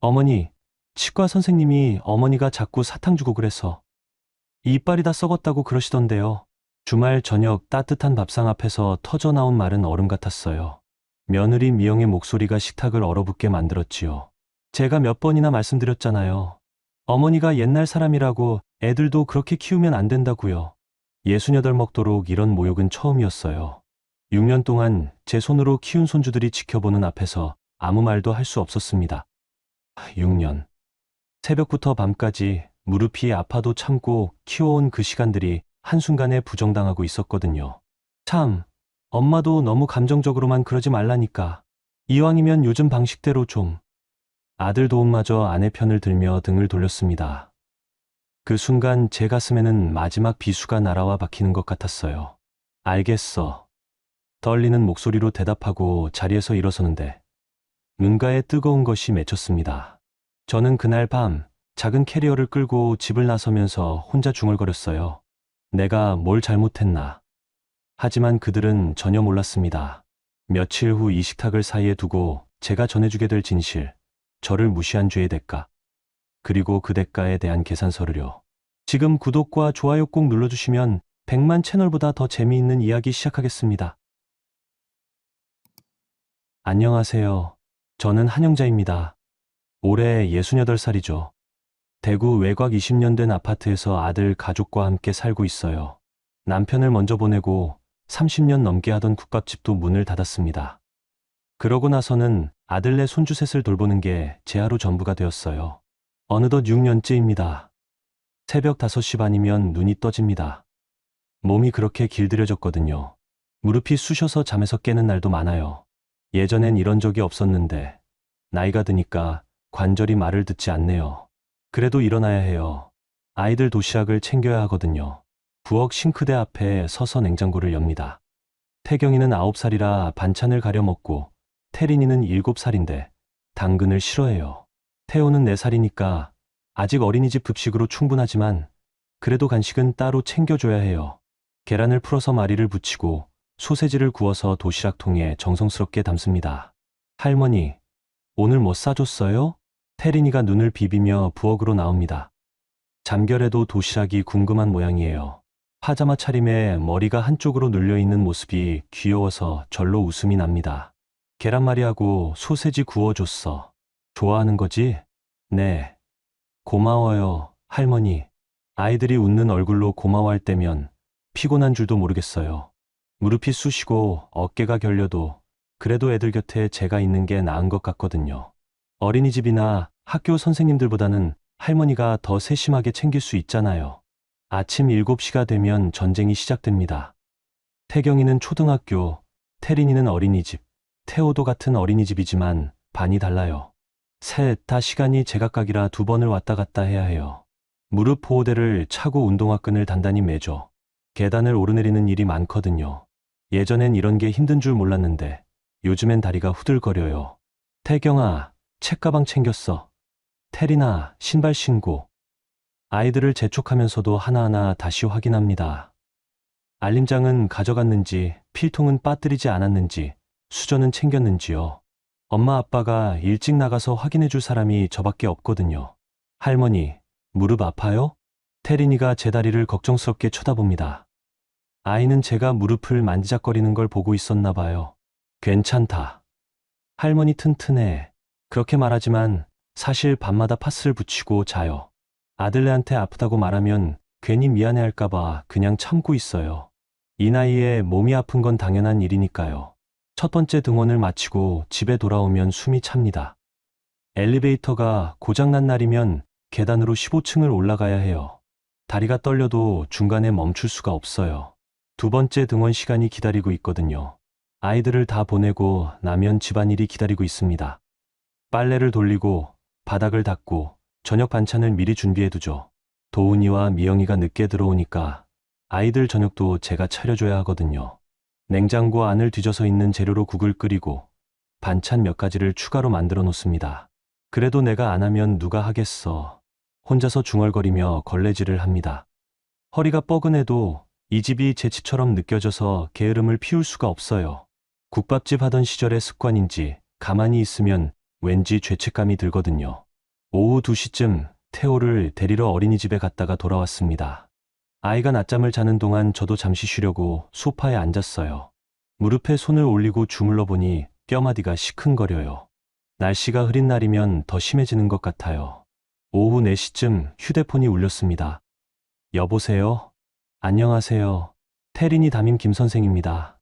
어머니, 치과 선생님이 어머니가 자꾸 사탕 주고 그래서 이빨이 다 썩었다고 그러시던데요. 주말 저녁 따뜻한 밥상 앞에서 터져나온 말은 얼음 같았어요. 며느리 미영의 목소리가 식탁을 얼어붙게 만들었지요. 제가 몇 번이나 말씀드렸잖아요. 어머니가 옛날 사람이라고 애들도 그렇게 키우면 안 된다고요. 68 먹도록 이런 모욕은 처음이었어요. 6년 동안 제 손으로 키운 손주들이 지켜보는 앞에서 아무 말도 할 수 없었습니다. 6년. 새벽부터 밤까지 무릎이 아파도 참고 키워온 그 시간들이 한순간에 부정당하고 있었거든요. 참, 엄마도 너무 감정적으로만 그러지 말라니까. 이왕이면 요즘 방식대로 좀. 아들 도움마저 아내 편을 들며 등을 돌렸습니다. 그 순간 제 가슴에는 마지막 비수가 날아와 박히는 것 같았어요. 알겠어. 떨리는 목소리로 대답하고 자리에서 일어서는데 눈가에 뜨거운 것이 맺혔습니다. 저는 그날 밤 작은 캐리어를 끌고 집을 나서면서 혼자 중얼거렸어요. 내가 뭘 잘못했나. 하지만 그들은 전혀 몰랐습니다. 며칠 후 이 식탁을 사이에 두고 제가 전해주게 될 진실, 저를 무시한 죄의 대가, 그리고 그 대가에 대한 계산서를요. 지금 구독과 좋아요 꼭 눌러주시면 100만 채널보다 더 재미있는 이야기 시작하겠습니다. 안녕하세요. 저는 한영자입니다. 올해 68살이죠. 대구 외곽 20년 된 아파트에서 아들 가족과 함께 살고 있어요. 남편을 먼저 보내고 30년 넘게 하던 국밥집도 문을 닫았습니다. 그러고 나서는 아들네 손주 셋을 돌보는 게 제 하루 전부가 되었어요. 어느덧 6년째입니다. 새벽 5시 반이면 눈이 떠집니다. 몸이 그렇게 길들여졌거든요. 무릎이 쑤셔서 잠에서 깨는 날도 많아요. 예전엔 이런 적이 없었는데 나이가 드니까 관절이 말을 듣지 않네요. 그래도 일어나야 해요. 아이들 도시락을 챙겨야 하거든요. 부엌 싱크대 앞에 서서 냉장고를 엽니다. 태경이는 9살이라 반찬을 가려 먹고 태린이는 7살인데 당근을 싫어해요. 태호는 4살이니까 아직 어린이집 급식으로 충분하지만 그래도 간식은 따로 챙겨줘야 해요. 계란을 풀어서 마리를 붙이고 소세지를 구워서 도시락통에 정성스럽게 담습니다. 할머니, 오늘 뭐 싸줬어요? 태린이가 눈을 비비며 부엌으로 나옵니다. 잠결에도 도시락이 궁금한 모양이에요. 파자마 차림에 머리가 한쪽으로 눌려있는 모습이 귀여워서 절로 웃음이 납니다. 계란말이하고 소세지 구워줬어. 좋아하는 거지? 네. 고마워요, 할머니. 아이들이 웃는 얼굴로 고마워할 때면 피곤한 줄도 모르겠어요. 무릎이 쑤시고 어깨가 결려도 그래도 애들 곁에 제가 있는 게 나은 것 같거든요. 어린이집이나 학교 선생님들보다는 할머니가 더 세심하게 챙길 수 있잖아요. 아침 7시가 되면 전쟁이 시작됩니다. 태경이는 초등학교, 태린이는 어린이집, 태호도 같은 어린이집이지만 반이 달라요. 셋 다 시간이 제각각이라 2번을 왔다 갔다 해야 해요. 무릎 보호대를 차고 운동화끈을 단단히 매죠. 계단을 오르내리는 일이 많거든요. 예전엔 이런 게 힘든 줄 몰랐는데 요즘엔 다리가 후들거려요. 태경아, 책가방 챙겼어. 태린아, 신발 신고. 아이들을 재촉하면서도 하나하나 다시 확인합니다. 알림장은 가져갔는지, 필통은 빠뜨리지 않았는지, 수저는 챙겼는지요. 엄마 아빠가 일찍 나가서 확인해 줄 사람이 저밖에 없거든요. 할머니, 무릎 아파요? 태린이가 제 다리를 걱정스럽게 쳐다봅니다. 아이는 제가 무릎을 만지작거리는 걸 보고 있었나 봐요. 괜찮다. 할머니 튼튼해. 그렇게 말하지만 사실 밤마다 파스를 붙이고 자요. 아들네한테 아프다고 말하면 괜히 미안해할까봐 그냥 참고 있어요. 이 나이에 몸이 아픈 건 당연한 일이니까요. 첫 번째 등원을 마치고 집에 돌아오면 숨이 찹니다. 엘리베이터가 고장난 날이면 계단으로 15층을 올라가야 해요. 다리가 떨려도 중간에 멈출 수가 없어요. 2번째 등원 시간이 기다리고 있거든요. 아이들을 다 보내고 나면 집안일이 기다리고 있습니다. 빨래를 돌리고 바닥을 닦고 저녁 반찬을 미리 준비해두죠. 도훈이와 미영이가 늦게 들어오니까 아이들 저녁도 제가 차려줘야 하거든요. 냉장고 안을 뒤져서 있는 재료로 국을 끓이고 반찬 몇 가지를 추가로 만들어 놓습니다. 그래도 내가 안 하면 누가 하겠어. 혼자서 중얼거리며 걸레질을 합니다. 허리가 뻐근해도 이 집이 제 집처럼 느껴져서 게으름을 피울 수가 없어요. 국밥집 하던 시절의 습관인지 가만히 있으면 왠지 죄책감이 들거든요. 오후 2시쯤 태호를 데리러 어린이집에 갔다가 돌아왔습니다. 아이가 낮잠을 자는 동안 저도 잠시 쉬려고 소파에 앉았어요. 무릎에 손을 올리고 주물러 보니 뼈마디가 시큰거려요. 날씨가 흐린 날이면 더 심해지는 것 같아요. 오후 4시쯤 휴대폰이 울렸습니다. 여보세요? 안녕하세요. 태린이 담임 김 선생입니다.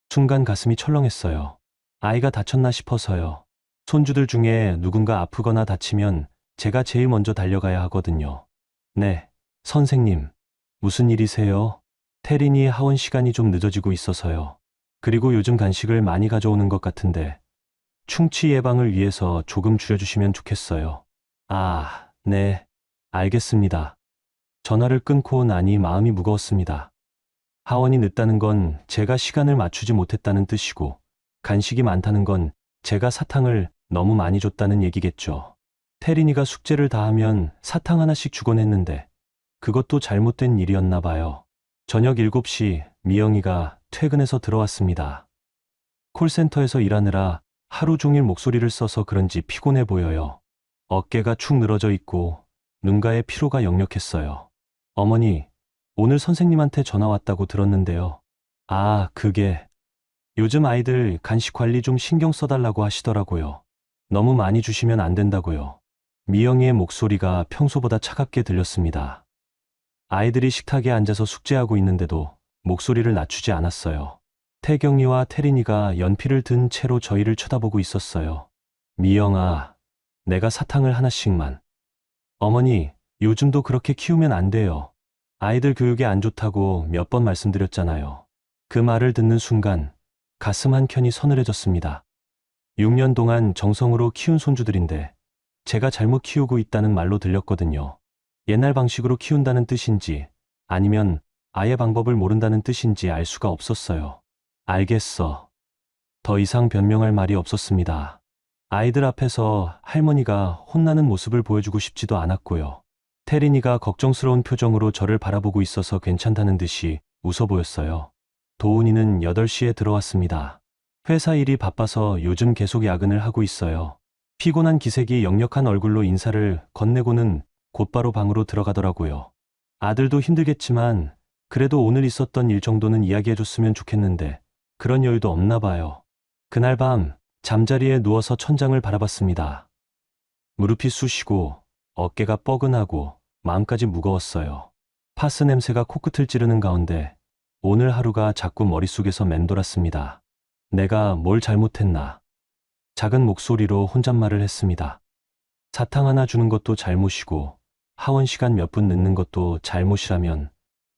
순간 가슴이 철렁했어요. 아이가 다쳤나 싶어서요. 손주들 중에 누군가 아프거나 다치면 제가 제일 먼저 달려가야 하거든요. 네, 선생님. 무슨 일이세요? 태린이 하원 시간이 좀 늦어지고 있어서요. 그리고 요즘 간식을 많이 가져오는 것 같은데 충치 예방을 위해서 조금 줄여주시면 좋겠어요. 아, 네, 알겠습니다. 전화를 끊고 나니 마음이 무거웠습니다. 하원이 늦다는 건 제가 시간을 맞추지 못했다는 뜻이고 간식이 많다는 건 제가 사탕을 너무 많이 줬다는 얘기겠죠. 태린이가 숙제를 다 하면 사탕 하나씩 주곤 했는데 그것도 잘못된 일이었나 봐요. 저녁 7시 미영이가 퇴근해서 들어왔습니다. 콜센터에서 일하느라 하루 종일 목소리를 써서 그런지 피곤해 보여요. 어깨가 축 늘어져 있고 눈가에 피로가 역력했어요. 어머니, 오늘 선생님한테 전화 왔다고 들었는데요. 아, 그게 요즘 아이들 간식 관리 좀 신경 써달라고 하시더라고요. 너무 많이 주시면 안 된다고요. 미영이의 목소리가 평소보다 차갑게 들렸습니다. 아이들이 식탁에 앉아서 숙제하고 있는데도 목소리를 낮추지 않았어요. 태경이와 태린이가 연필을 든 채로 저희를 쳐다보고 있었어요. 미영아, 내가 사탕을 하나씩만. 어머니, 요즘도 그렇게 키우면 안 돼요. 아이들 교육에 안 좋다고 몇 번 말씀드렸잖아요. 그 말을 듣는 순간 가슴 한켠이 서늘해졌습니다. 6년 동안 정성으로 키운 손주들인데 제가 잘못 키우고 있다는 말로 들렸거든요. 옛날 방식으로 키운다는 뜻인지 아니면 아예 방법을 모른다는 뜻인지 알 수가 없었어요. 알겠어. 더 이상 변명할 말이 없었습니다. 아이들 앞에서 할머니가 혼나는 모습을 보여주고 싶지도 않았고요. 태린이가 걱정스러운 표정으로 저를 바라보고 있어서 괜찮다는 듯이 웃어 보였어요. 도훈이는 8시에 들어왔습니다. 회사 일이 바빠서 요즘 계속 야근을 하고 있어요. 피곤한 기색이 역력한 얼굴로 인사를 건네고는 곧바로 방으로 들어가더라고요. 아들도 힘들겠지만 그래도 오늘 있었던 일 정도는 이야기해줬으면 좋겠는데 그런 여유도 없나 봐요. 그날 밤 잠자리에 누워서 천장을 바라봤습니다. 무릎이 쑤시고 어깨가 뻐근하고 마음까지 무거웠어요. 파스 냄새가 코끝을 찌르는 가운데 오늘 하루가 자꾸 머릿속에서 맴돌았습니다. 내가 뭘 잘못했나? 작은 목소리로 혼잣말을 했습니다. 사탕 하나 주는 것도 잘못이고 하원 시간 몇 분 늦는 것도 잘못이라면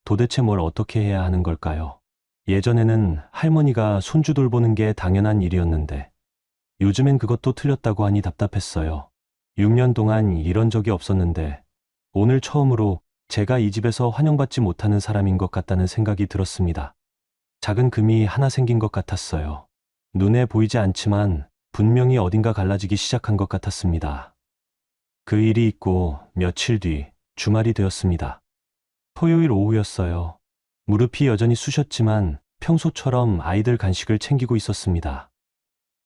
도대체 뭘 어떻게 해야 하는 걸까요? 예전에는 할머니가 손주 돌보는 게 당연한 일이었는데 요즘엔 그것도 틀렸다고 하니 답답했어요. 6년 동안 이런 적이 없었는데 오늘 처음으로 제가 이 집에서 환영받지 못하는 사람인 것 같다는 생각이 들었습니다. 작은 금이 하나 생긴 것 같았어요. 눈에 보이지 않지만 분명히 어딘가 갈라지기 시작한 것 같았습니다. 그 일이 있고 며칠 뒤 주말이 되었습니다. 토요일 오후였어요. 무릎이 여전히 쑤셨지만 평소처럼 아이들 간식을 챙기고 있었습니다.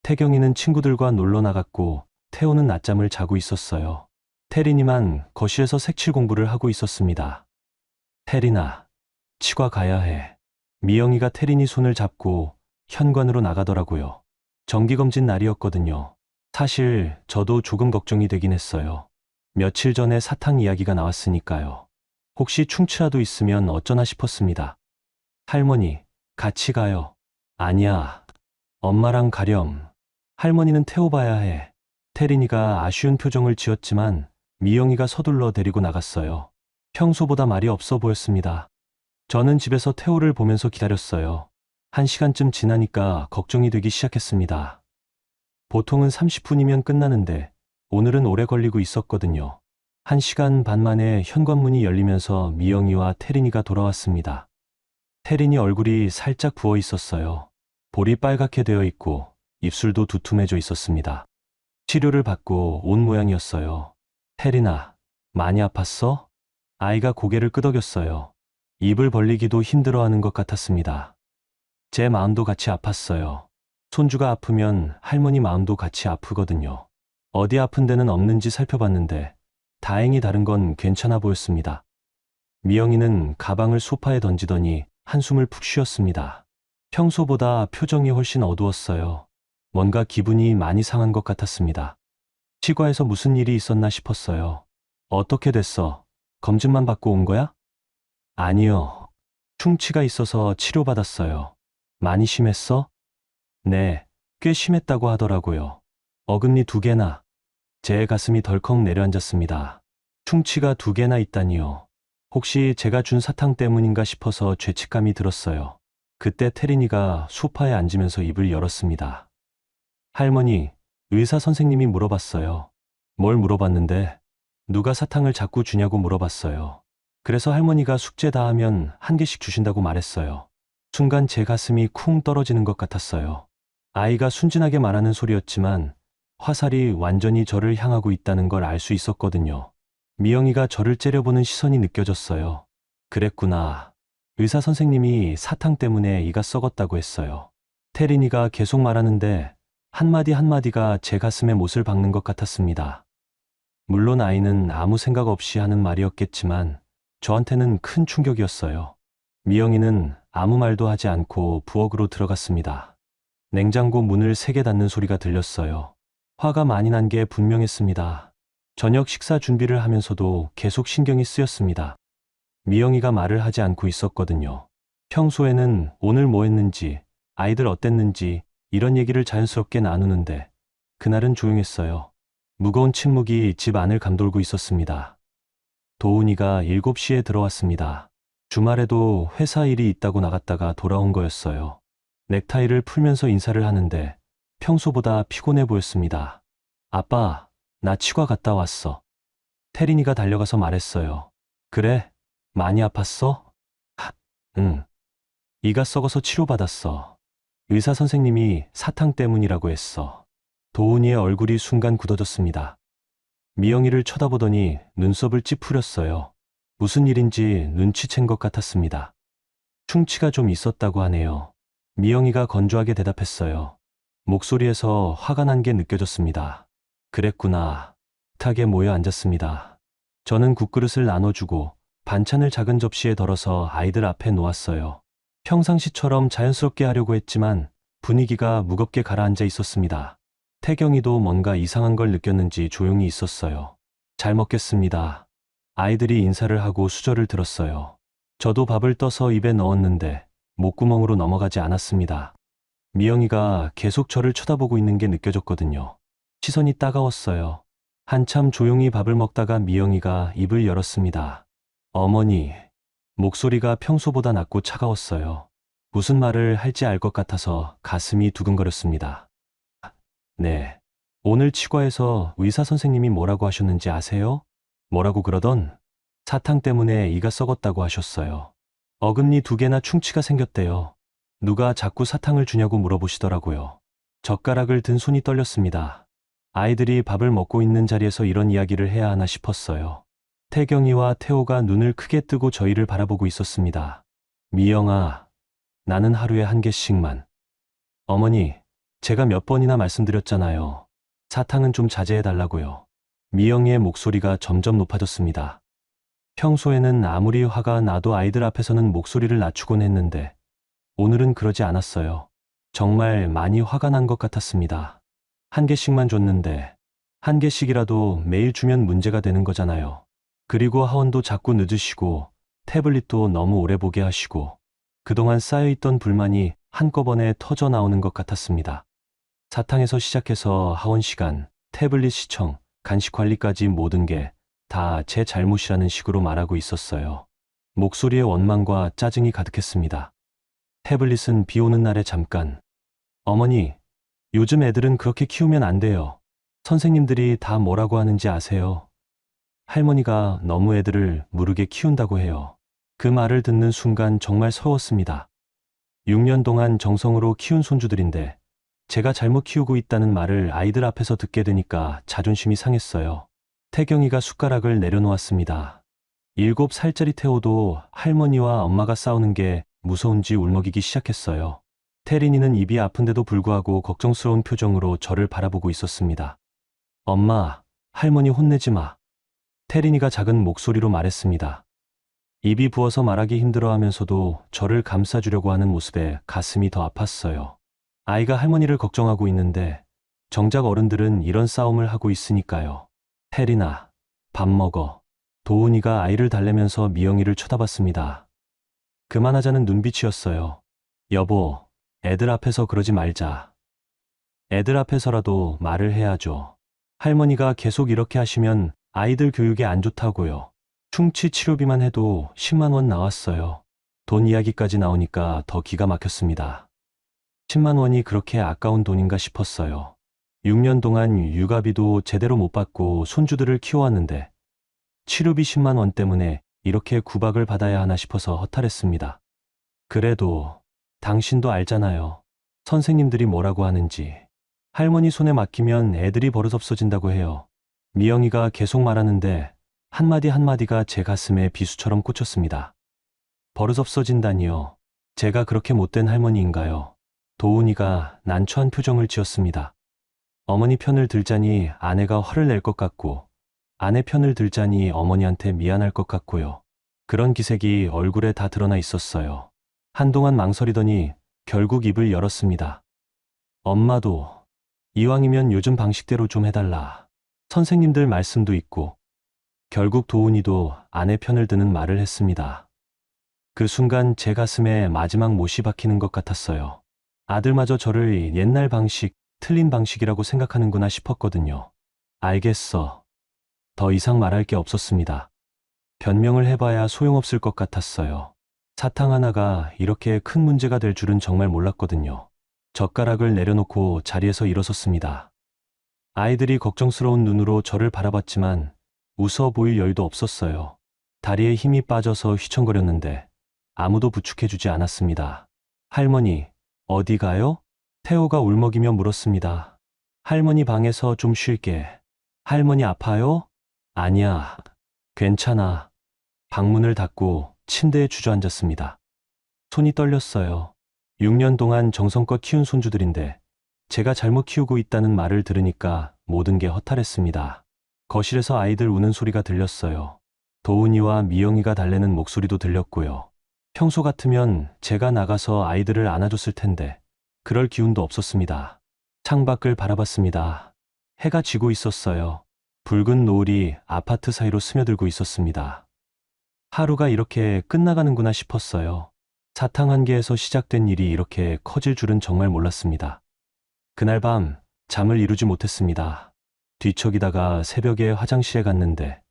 태경이는 친구들과 놀러 나갔고 태호는 낮잠을 자고 있었어요. 태린이만 거실에서 색칠 공부를 하고 있었습니다. 태린아, 치과 가야 해. 미영이가 태린이 손을 잡고 현관으로 나가더라고요. 정기검진 날이었거든요. 사실 저도 조금 걱정이 되긴 했어요. 며칠 전에 사탕 이야기가 나왔으니까요. 혹시 충치라도 있으면 어쩌나 싶었습니다. 할머니, 같이 가요. 아니야. 엄마랑 가렴. 할머니는 태워봐야 해. 태린이가 아쉬운 표정을 지었지만 미영이가 서둘러 데리고 나갔어요. 평소보다 말이 없어 보였습니다. 저는 집에서 태호를 보면서 기다렸어요. 1시간쯤 지나니까 걱정이 되기 시작했습니다. 보통은 30분이면 끝나는데 오늘은 오래 걸리고 있었거든요. 1시간 반 만에 현관문이 열리면서 미영이와 태린이가 돌아왔습니다. 태린이 얼굴이 살짝 부어 있었어요. 볼이 빨갛게 되어 있고 입술도 두툼해져 있었습니다. 치료를 받고 온 모양이었어요. 태린아, 많이 아팠어? 아이가 고개를 끄덕였어요. 입을 벌리기도 힘들어하는 것 같았습니다. 제 마음도 같이 아팠어요. 손주가 아프면 할머니 마음도 같이 아프거든요. 어디 아픈 데는 없는지 살펴봤는데 다행히 다른 건 괜찮아 보였습니다. 미영이는 가방을 소파에 던지더니 한숨을 푹 쉬었습니다. 평소보다 표정이 훨씬 어두웠어요. 뭔가 기분이 많이 상한 것 같았습니다. 치과에서 무슨 일이 있었나 싶었어요. 어떻게 됐어? 검진만 받고 온 거야? 아니요. 충치가 있어서 치료받았어요. 많이 심했어? 네, 꽤 심했다고 하더라고요. 어금니 2개나. 제 가슴이 덜컥 내려앉았습니다. 충치가 2개나 있다니요. 혹시 제가 준 사탕 때문인가 싶어서 죄책감이 들었어요. 그때 태린이가 소파에 앉으면서 입을 열었습니다. 할머니, 의사 선생님이 물어봤어요. 뭘 물어봤는데? 누가 사탕을 자꾸 주냐고 물어봤어요. 그래서 할머니가 숙제 다 하면 1개씩 주신다고 말했어요. 순간 제 가슴이 쿵 떨어지는 것 같았어요. 아이가 순진하게 말하는 소리였지만 화살이 완전히 저를 향하고 있다는 걸 알 수 있었거든요. 미영이가 저를 째려보는 시선이 느껴졌어요. 그랬구나. 의사 선생님이 사탕 때문에 이가 썩었다고 했어요. 태린이가 계속 말하는데 한마디 한마디가 제 가슴에 못을 박는 것 같았습니다. 물론 아이는 아무 생각 없이 하는 말이었겠지만 저한테는 큰 충격이었어요. 미영이는 아무 말도 하지 않고 부엌으로 들어갔습니다. 냉장고 문을 세게 닫는 소리가 들렸어요. 화가 많이 난 게 분명했습니다. 저녁 식사 준비를 하면서도 계속 신경이 쓰였습니다. 미영이가 말을 하지 않고 있었거든요. 평소에는 오늘 뭐 했는지, 아이들 어땠는지 이런 얘기를 자연스럽게 나누는데 그날은 조용했어요. 무거운 침묵이 집 안을 감돌고 있었습니다. 도훈이가 7시에 들어왔습니다. 주말에도 회사 일이 있다고 나갔다가 돌아온 거였어요. 넥타이를 풀면서 인사를 하는데 평소보다 피곤해 보였습니다. 아빠, 나 치과 갔다 왔어. 태린이가 달려가서 말했어요. 그래? 많이 아팠어? 응. 이가 썩어서 치료받았어. 의사 선생님이 사탕 때문이라고 했어. 도훈이의 얼굴이 순간 굳어졌습니다. 미영이를 쳐다보더니 눈썹을 찌푸렸어요. 무슨 일인지 눈치챈 것 같았습니다. 충치가 좀 있었다고 하네요. 미영이가 건조하게 대답했어요. 목소리에서 화가 난 게 느껴졌습니다. 그랬구나. 탁에 모여 앉았습니다. 저는 국그릇을 나눠주고 반찬을 작은 접시에 덜어서 아이들 앞에 놓았어요. 평상시처럼 자연스럽게 하려고 했지만 분위기가 무겁게 가라앉아 있었습니다. 태경이도 뭔가 이상한 걸 느꼈는지 조용히 있었어요. 잘 먹겠습니다. 아이들이 인사를 하고 수저를 들었어요. 저도 밥을 떠서 입에 넣었는데 목구멍으로 넘어가지 않았습니다. 미영이가 계속 저를 쳐다보고 있는 게 느껴졌거든요. 시선이 따가웠어요. 한참 조용히 밥을 먹다가 미영이가 입을 열었습니다. 어머니, 목소리가 평소보다 낮고 차가웠어요. 무슨 말을 할지 알 것 같아서 가슴이 두근거렸습니다. 네. 오늘 치과에서 의사 선생님이 뭐라고 하셨는지 아세요? 뭐라고 그러던? 사탕 때문에 이가 썩었다고 하셨어요. 어금니 2개나 충치가 생겼대요. 누가 자꾸 사탕을 주냐고 물어보시더라고요. 젓가락을 든 손이 떨렸습니다. 아이들이 밥을 먹고 있는 자리에서 이런 이야기를 해야 하나 싶었어요. 태경이와 태호가 눈을 크게 뜨고 저희를 바라보고 있었습니다. 미영아, 나는 하루에 1개씩만. 어머니, 제가 몇 번이나 말씀드렸잖아요. 사탕은 좀 자제해달라고요. 미영이의 목소리가 점점 높아졌습니다. 평소에는 아무리 화가 나도 아이들 앞에서는 목소리를 낮추곤 했는데 오늘은 그러지 않았어요. 정말 많이 화가 난 것 같았습니다. 1개씩만 줬는데 1개씩이라도 매일 주면 문제가 되는 거잖아요. 그리고 하원도 자꾸 늦으시고 태블릿도 너무 오래 보게 하시고 그동안 쌓여있던 불만이 한꺼번에 터져 나오는 것 같았습니다. 사탕에서 시작해서 하원 시간, 태블릿 시청, 간식 관리까지 모든 게 다 제 잘못이라는 식으로 말하고 있었어요. 목소리에 원망과 짜증이 가득했습니다. 태블릿은 비 오는 날에 잠깐. 어머니, 요즘 애들은 그렇게 키우면 안 돼요. 선생님들이 다 뭐라고 하는지 아세요? 할머니가 너무 애들을 무르게 키운다고 해요. 그 말을 듣는 순간 정말 서웠습니다. 6년 동안 정성으로 키운 손주들인데 제가 잘못 키우고 있다는 말을 아이들 앞에서 듣게 되니까 자존심이 상했어요. 태경이가 숟가락을 내려놓았습니다. 7살짜리 태호도 할머니와 엄마가 싸우는 게 무서운지 울먹이기 시작했어요. 태린이는 입이 아픈데도 불구하고 걱정스러운 표정으로 저를 바라보고 있었습니다. 엄마, 할머니 혼내지 마. 태린이가 작은 목소리로 말했습니다. 입이 부어서 말하기 힘들어하면서도 저를 감싸주려고 하는 모습에 가슴이 더 아팠어요. 아이가 할머니를 걱정하고 있는데 정작 어른들은 이런 싸움을 하고 있으니까요. 태린아, 밥 먹어. 도훈이가 아이를 달래면서 미영이를 쳐다봤습니다. 그만하자는 눈빛이었어요. 여보, 애들 앞에서 그러지 말자. 애들 앞에서라도 말을 해야죠. 할머니가 계속 이렇게 하시면 아이들 교육에 안 좋다고요. 충치 치료비만 해도 10만 원 나왔어요. 돈 이야기까지 나오니까 더 기가 막혔습니다. 10만 원이 그렇게 아까운 돈인가 싶었어요. 6년 동안 육아비도 제대로 못 받고 손주들을 키워왔는데 치료비 10만 원 때문에 이렇게 구박을 받아야 하나 싶어서 허탈했습니다. 그래도 당신도 알잖아요. 선생님들이 뭐라고 하는지. 할머니 손에 맡기면 애들이 버릇없어진다고 해요. 미영이가 계속 말하는데 한마디 한마디가 제 가슴에 비수처럼 꽂혔습니다. 버릇없어진다니요. 제가 그렇게 못된 할머니인가요? 도훈이가 난처한 표정을 지었습니다. 어머니 편을 들자니 아내가 화를 낼 것 같고 아내 편을 들자니 어머니한테 미안할 것 같고요. 그런 기색이 얼굴에 다 드러나 있었어요. 한동안 망설이더니 결국 입을 열었습니다. 엄마도 이왕이면 요즘 방식대로 좀 해달라. 선생님들 말씀도 있고. 결국 도훈이도 아내 편을 드는 말을 했습니다. 그 순간 제 가슴에 마지막 못이 박히는 것 같았어요. 아들마저 저를 옛날 방식, 틀린 방식이라고 생각하는구나 싶었거든요. 알겠어. 더 이상 말할 게 없었습니다. 변명을 해봐야 소용없을 것 같았어요. 사탕 하나가 이렇게 큰 문제가 될 줄은 정말 몰랐거든요. 젓가락을 내려놓고 자리에서 일어섰습니다. 아이들이 걱정스러운 눈으로 저를 바라봤지만 웃어 보일 여유도 없었어요. 다리에 힘이 빠져서 휘청거렸는데 아무도 부축해주지 않았습니다. 할머니, 어디 가요? 태호가 울먹이며 물었습니다. 할머니 방에서 좀 쉴게. 할머니 아파요? 아니야. 괜찮아. 방문을 닫고 침대에 주저앉았습니다. 손이 떨렸어요. 6년 동안 정성껏 키운 손주들인데 제가 잘못 키우고 있다는 말을 들으니까 모든 게 허탈했습니다. 거실에서 아이들 우는 소리가 들렸어요. 도훈이와 미영이가 달래는 목소리도 들렸고요. 평소 같으면 제가 나가서 아이들을 안아줬을 텐데 그럴 기운도 없었습니다. 창밖을 바라봤습니다. 해가 지고 있었어요. 붉은 노을이 아파트 사이로 스며들고 있었습니다. 하루가 이렇게 끝나가는구나 싶었어요. 사탕 한 개에서 시작된 일이 이렇게 커질 줄은 정말 몰랐습니다. 그날 밤 잠을 이루지 못했습니다. 뒤척이다가 새벽에 화장실에 갔는데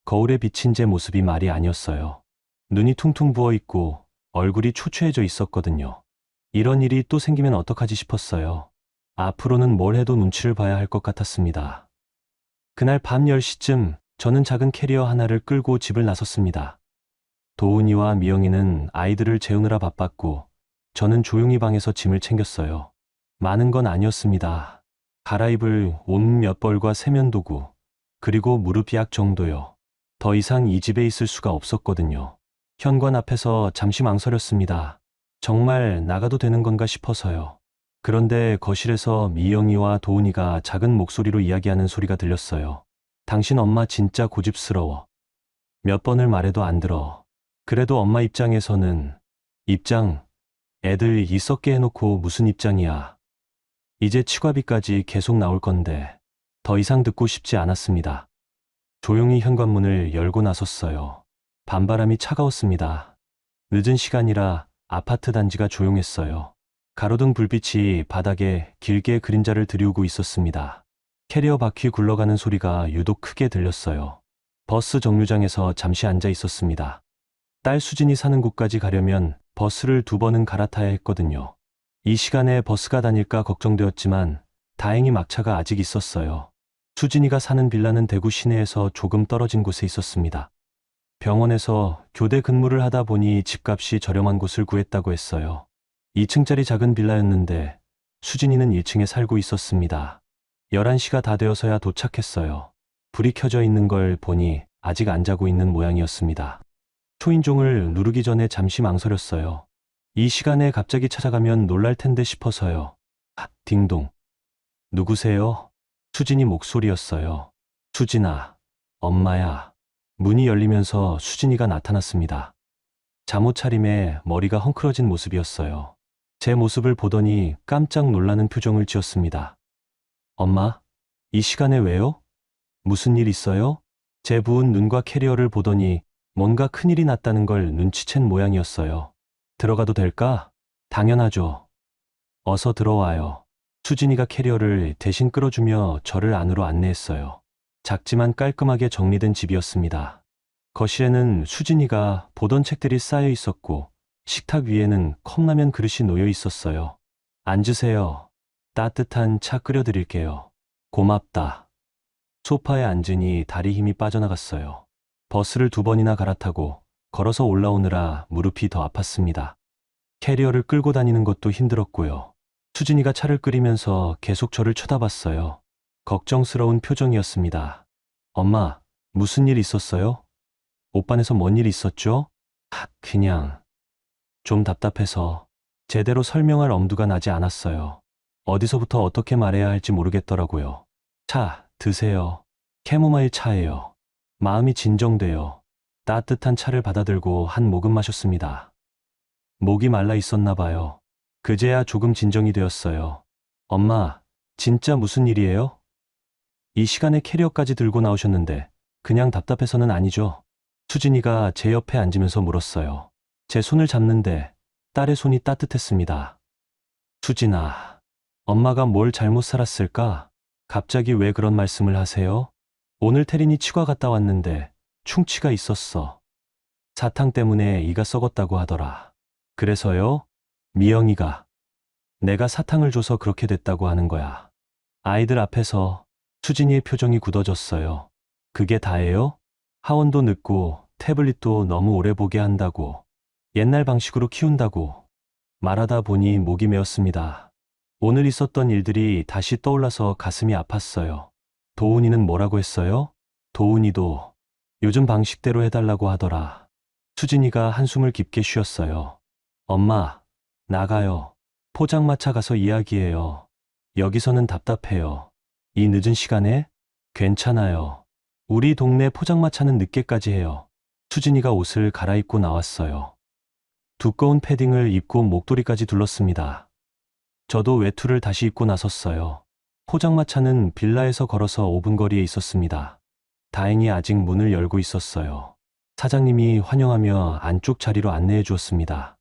거울에 비친 제 모습이 말이 아니었어요. 눈이 퉁퉁 부어 있고 얼굴이 초췌해져 있었거든요. 이런 일이 또 생기면 어떡하지 싶었어요. 앞으로는 뭘 해도 눈치를 봐야 할 것 같았습니다. 그날 밤 10시쯤 저는 작은 캐리어 하나를 끌고 집을 나섰습니다. 도훈이와 미영이는 아이들을 재우느라 바빴고 저는 조용히 방에서 짐을 챙겼어요. 많은 건 아니었습니다. 갈아입을 옷 몇 벌과 세면도구, 그리고 무릎약 정도요. 더 이상 이 집에 있을 수가 없었거든요. 현관 앞에서 잠시 망설였습니다. 정말 나가도 되는 건가 싶어서요. 그런데 거실에서 미영이와 도훈이가 작은 목소리로 이야기하는 소리가 들렸어요. 당신 엄마 진짜 고집스러워. 몇 번을 말해도 안 들어. 그래도 엄마 입장에서는 애들 있었게 해놓고 무슨 입장이야. 이제 치과비까지 계속 나올 건데 더 이상 듣고 싶지 않았습니다. 조용히 현관문을 열고 나섰어요. 밤바람이 차가웠습니다. 늦은 시간이라 아파트 단지가 조용했어요. 가로등 불빛이 바닥에 길게 그림자를 드리우고 있었습니다. 캐리어 바퀴 굴러가는 소리가 유독 크게 들렸어요. 버스 정류장에서 잠시 앉아 있었습니다. 딸 수진이 사는 곳까지 가려면 버스를 2번은 갈아타야 했거든요. 이 시간에 버스가 다닐까 걱정되었지만 다행히 막차가 아직 있었어요. 수진이가 사는 빌라는 대구 시내에서 조금 떨어진 곳에 있었습니다. 병원에서 교대 근무를 하다 보니 집값이 저렴한 곳을 구했다고 했어요. 2층짜리 작은 빌라였는데 수진이는 1층에 살고 있었습니다. 11시가 다 되어서야 도착했어요. 불이 켜져 있는 걸 보니 아직 안 자고 있는 모양이었습니다. 초인종을 누르기 전에 잠시 망설였어요. 이 시간에 갑자기 찾아가면 놀랄 텐데 싶어서요. 딩동. 누구세요? 수진이 목소리였어요. 수진아, 엄마야. 문이 열리면서 수진이가 나타났습니다. 잠옷 차림에 머리가 헝클어진 모습이었어요. 제 모습을 보더니 깜짝 놀라는 표정을 지었습니다. 엄마, 이 시간에 왜요? 무슨 일 있어요? 제 부은 눈과 캐리어를 보더니 뭔가 큰일이 났다는 걸 눈치챈 모양이었어요. 들어가도 될까? 당연하죠. 어서 들어와요. 수진이가 캐리어를 대신 끌어주며 저를 안으로 안내했어요. 작지만 깔끔하게 정리된 집이었습니다. 거실에는 수진이가 보던 책들이 쌓여 있었고 식탁 위에는 컵라면 그릇이 놓여 있었어요. 앉으세요. 따뜻한 차 끓여드릴게요. 고맙다. 소파에 앉으니 다리 힘이 빠져나갔어요. 버스를 2번이나 갈아타고 걸어서 올라오느라 무릎이 더 아팠습니다. 캐리어를 끌고 다니는 것도 힘들었고요. 수진이가 차를 끓이면서 계속 저를 쳐다봤어요. 걱정스러운 표정이었습니다. 엄마, 무슨 일 있었어요? 오빠네서 뭔 일 있었죠? 그냥 좀 답답해서 제대로 설명할 엄두가 나지 않았어요. 어디서부터 어떻게 말해야 할지 모르겠더라고요. 차, 드세요. 캐모마일 차예요. 마음이 진정돼요. 따뜻한 차를 받아들고 한 모금 마셨습니다. 목이 말라 있었나 봐요. 그제야 조금 진정이 되었어요. 엄마, 진짜 무슨 일이에요? 이 시간에 캐리어까지 들고 나오셨는데 그냥 답답해서는 아니죠? 수진이가 제 옆에 앉으면서 물었어요. 제 손을 잡는데 딸의 손이 따뜻했습니다. 수진아, 엄마가 뭘 잘못 살았을까? 갑자기 왜 그런 말씀을 하세요? 오늘 태린이 치과 갔다 왔는데 충치가 있었어. 사탕 때문에 이가 썩었다고 하더라. 그래서요? 미영이가 내가 사탕을 줘서 그렇게 됐다고 하는 거야. 아이들 앞에서 수진이의 표정이 굳어졌어요. 그게 다예요? 하원도 늦고 태블릿도 너무 오래 보게 한다고, 옛날 방식으로 키운다고 말하다 보니 목이 메었습니다. 오늘 있었던 일들이 다시 떠올라서 가슴이 아팠어요. 도훈이는 뭐라고 했어요? 도훈이도 요즘 방식대로 해달라고 하더라. 수진이가 한숨을 깊게 쉬었어요. 엄마, 나가요. 포장마차 가서 이야기해요. 여기서는 답답해요. 이 늦은 시간에? 괜찮아요. 우리 동네 포장마차는 늦게까지 해요. 수진이가 옷을 갈아입고 나왔어요. 두꺼운 패딩을 입고 목도리까지 둘렀습니다. 저도 외투를 다시 입고 나섰어요. 포장마차는 빌라에서 걸어서 5분 거리에 있었습니다. 다행히 아직 문을 열고 있었어요. 사장님이 환영하며 안쪽 자리로 안내해 주었습니다.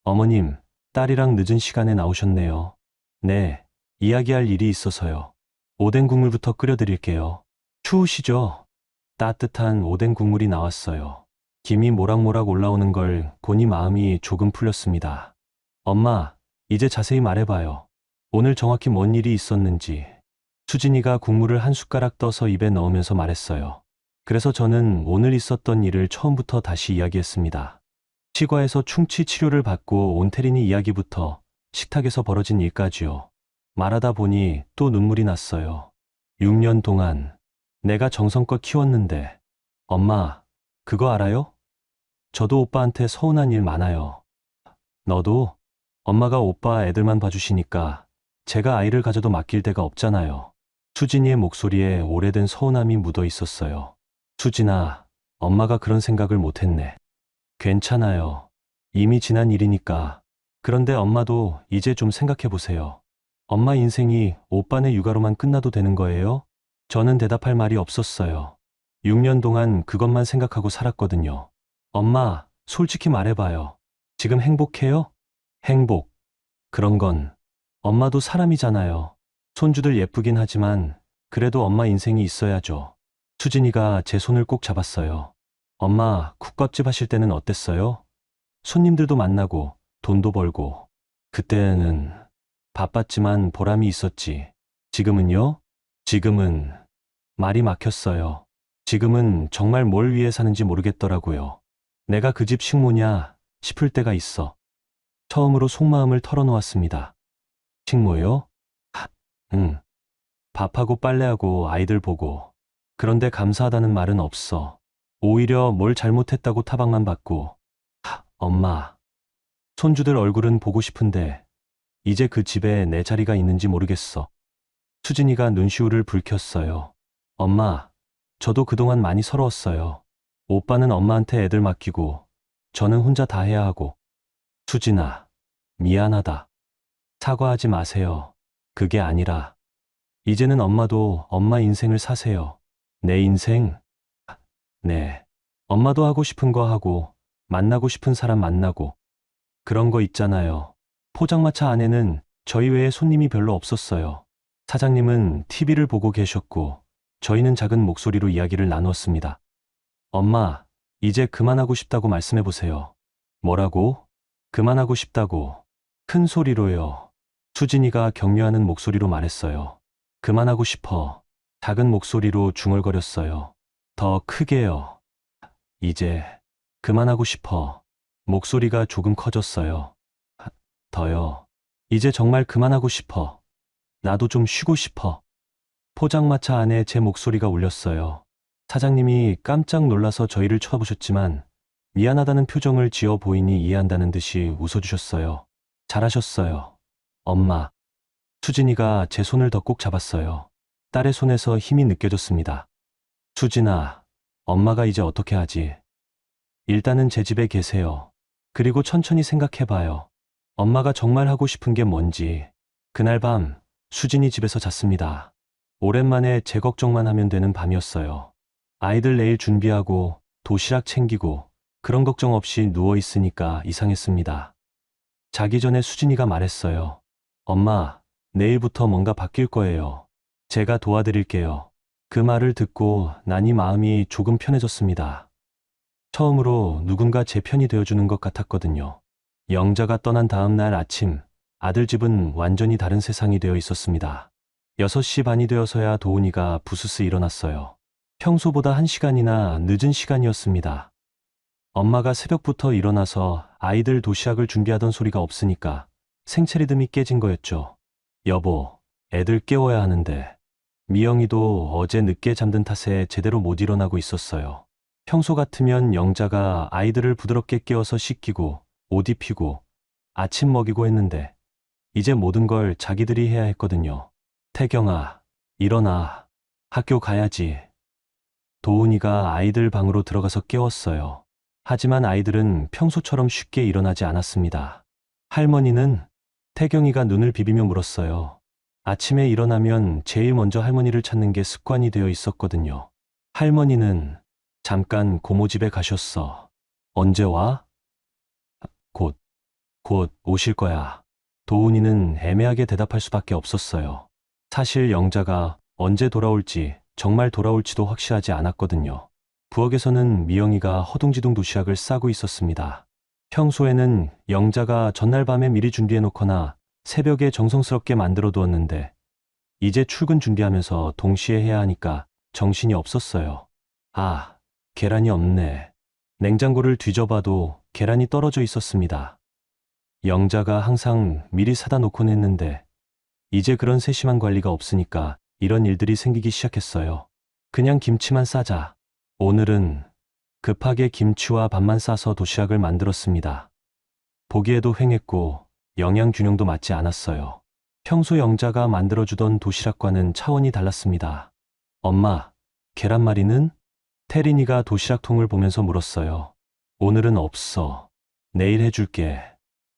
어머님, 딸이랑 늦은 시간에 나오셨네요. 네, 이야기할 일이 있어서요. 오뎅 국물부터 끓여드릴게요. 추우시죠? 따뜻한 오뎅 국물이 나왔어요. 김이 모락모락 올라오는 걸 보니 마음이 조금 풀렸습니다. 엄마, 이제 자세히 말해봐요. 오늘 정확히 뭔 일이 있었는지. 수진이가 국물을 한 숟가락 떠서 입에 넣으면서 말했어요. 그래서 저는 오늘 있었던 일을 처음부터 다시 이야기했습니다. 치과에서 충치 치료를 받고 온 태린이 이야기부터 식탁에서 벌어진 일까지요. 말하다 보니 또 눈물이 났어요. 6년 동안 내가 정성껏 키웠는데, 엄마, 그거 알아요? 저도 오빠한테 서운한 일 많아요. 너도? 엄마가 오빠 애들만 봐주시니까 제가 아이를 가져도 맡길 데가 없잖아요. 수진이의 목소리에 오래된 서운함이 묻어 있었어요. 수진아, 엄마가 그런 생각을 못했네. 괜찮아요. 이미 지난 일이니까. 그런데 엄마도 이제 좀 생각해 보세요. 엄마 인생이 오빠네 육아로만 끝나도 되는 거예요? 저는 대답할 말이 없었어요. 6년 동안 그것만 생각하고 살았거든요. 엄마, 솔직히 말해봐요. 지금 행복해요? 행복. 그런 건 엄마도 사람이잖아요. 손주들 예쁘긴 하지만 그래도 엄마 인생이 있어야죠. 수진이가 제 손을 꼭 잡았어요. 엄마, 국밥집 하실 때는 어땠어요? 손님들도 만나고 돈도 벌고. 그때는 바빴지만 보람이 있었지. 지금은요? 지금은 말이 막혔어요. 지금은 정말 뭘 위해 사는지 모르겠더라고요. 내가 그 집 식모냐 싶을 때가 있어. 처음으로 속마음을 털어놓았습니다. 식모요? 응. 밥하고 빨래하고 아이들 보고. 그런데 감사하다는 말은 없어. 오히려 뭘 잘못했다고 타박만 받고. 엄마. 손주들 얼굴은 보고 싶은데 이제 그 집에 내 자리가 있는지 모르겠어. 수진이가 눈시울을 붉혔어요. 엄마, 저도 그동안 많이 서러웠어요. 오빠는 엄마한테 애들 맡기고 저는 혼자 다 해야 하고. 수진아, 미안하다. 사과하지 마세요. 그게 아니라 이제는 엄마도 엄마 인생을 사세요. 내 인생? 네. 엄마도 하고 싶은 거 하고 만나고 싶은 사람 만나고 그런 거 있잖아요. 포장마차 안에는 저희 외에 손님이 별로 없었어요. 사장님은 TV를 보고 계셨고 저희는 작은 목소리로 이야기를 나누었습니다. 엄마, 이제 그만하고 싶다고 말씀해 보세요. 뭐라고? 그만하고 싶다고. 큰 소리로요. 수진이가 격려하는 목소리로 말했어요. 그만하고 싶어. 작은 목소리로 중얼거렸어요. 더 크게요. 이제 그만하고 싶어. 목소리가 조금 커졌어요. 더요. 이제 정말 그만하고 싶어. 나도 좀 쉬고 싶어. 포장마차 안에 제 목소리가 울렸어요. 사장님이 깜짝 놀라서 저희를 쳐다보셨지만 미안하다는 표정을 지어 보이니 이해한다는 듯이 웃어주셨어요. 잘하셨어요. 엄마. 수진이가 제 손을 더 꼭 잡았어요. 딸의 손에서 힘이 느껴졌습니다. 수진아, 엄마가 이제 어떻게 하지? 일단은 제 집에 계세요. 그리고 천천히 생각해봐요. 엄마가 정말 하고 싶은 게 뭔지. 그날 밤, 수진이 집에서 잤습니다. 오랜만에 제 걱정만 하면 되는 밤이었어요. 아이들 내일 준비하고 도시락 챙기고 그런 걱정 없이 누워있으니까 이상했습니다. 자기 전에 수진이가 말했어요. 엄마, 내일부터 뭔가 바뀔 거예요. 제가 도와드릴게요. 그 말을 듣고 나니 마음이 조금 편해졌습니다. 처음으로 누군가 제 편이 되어주는 것 같았거든요. 영자가 떠난 다음 날 아침, 아들 집은 완전히 다른 세상이 되어 있었습니다. 6시 반이 되어서야 도훈이가 부스스 일어났어요. 평소보다 1시간이나 늦은 시간이었습니다. 엄마가 새벽부터 일어나서 아이들 도시락을 준비하던 소리가 없으니까 생체 리듬이 깨진 거였죠. 여보, 애들 깨워야 하는데. 미영이도 어제 늦게 잠든 탓에 제대로 못 일어나고 있었어요. 평소 같으면 영자가 아이들을 부드럽게 깨워서 씻기고 옷 입히고 아침 먹이고 했는데 이제 모든 걸 자기들이 해야 했거든요. 태경아, 일어나. 학교 가야지. 도훈이가 아이들 방으로 들어가서 깨웠어요. 하지만 아이들은 평소처럼 쉽게 일어나지 않았습니다. 할머니는? 태경이가 눈을 비비며 물었어요. 아침에 일어나면 제일 먼저 할머니를 찾는 게 습관이 되어 있었거든요. 할머니는 잠깐 고모 집에 가셨어. 언제 와? 곧 오실 거야. 도훈이는 애매하게 대답할 수밖에 없었어요. 사실 영자가 언제 돌아올지, 정말 돌아올지도 확실하지 않았거든요. 부엌에서는 미영이가 허둥지둥 도시락을 싸고 있었습니다. 평소에는 영자가 전날 밤에 미리 준비해 놓거나 새벽에 정성스럽게 만들어 두었는데 이제 출근 준비하면서 동시에 해야 하니까 정신이 없었어요. 아, 계란이 없네. 냉장고를 뒤져봐도 계란이 떨어져 있었습니다. 영자가 항상 미리 사다 놓곤 했는데 이제 그런 세심한 관리가 없으니까 이런 일들이 생기기 시작했어요. 그냥 김치만 싸자. 오늘은 급하게 김치와 밥만 싸서 도시락을 만들었습니다. 보기에도 휑했고 영양 균형도 맞지 않았어요. 평소 영자가 만들어주던 도시락과는 차원이 달랐습니다. 엄마, 계란말이는? 태린이가 도시락통을 보면서 물었어요. 오늘은 없어. 내일 해줄게.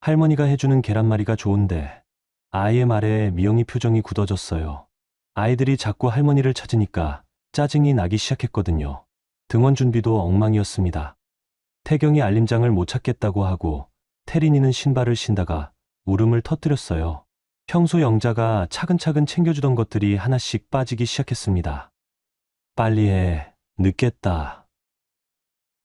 할머니가 해주는 계란말이가 좋은데. 아이의 말에 미영이 표정이 굳어졌어요. 아이들이 자꾸 할머니를 찾으니까 짜증이 나기 시작했거든요. 등원 준비도 엉망이었습니다. 태경이 알림장을 못 찾겠다고 하고 태린이는 신발을 신다가 울음을 터뜨렸어요. 평소 영자가 차근차근 챙겨주던 것들이 하나씩 빠지기 시작했습니다. 빨리 해. 늦겠다.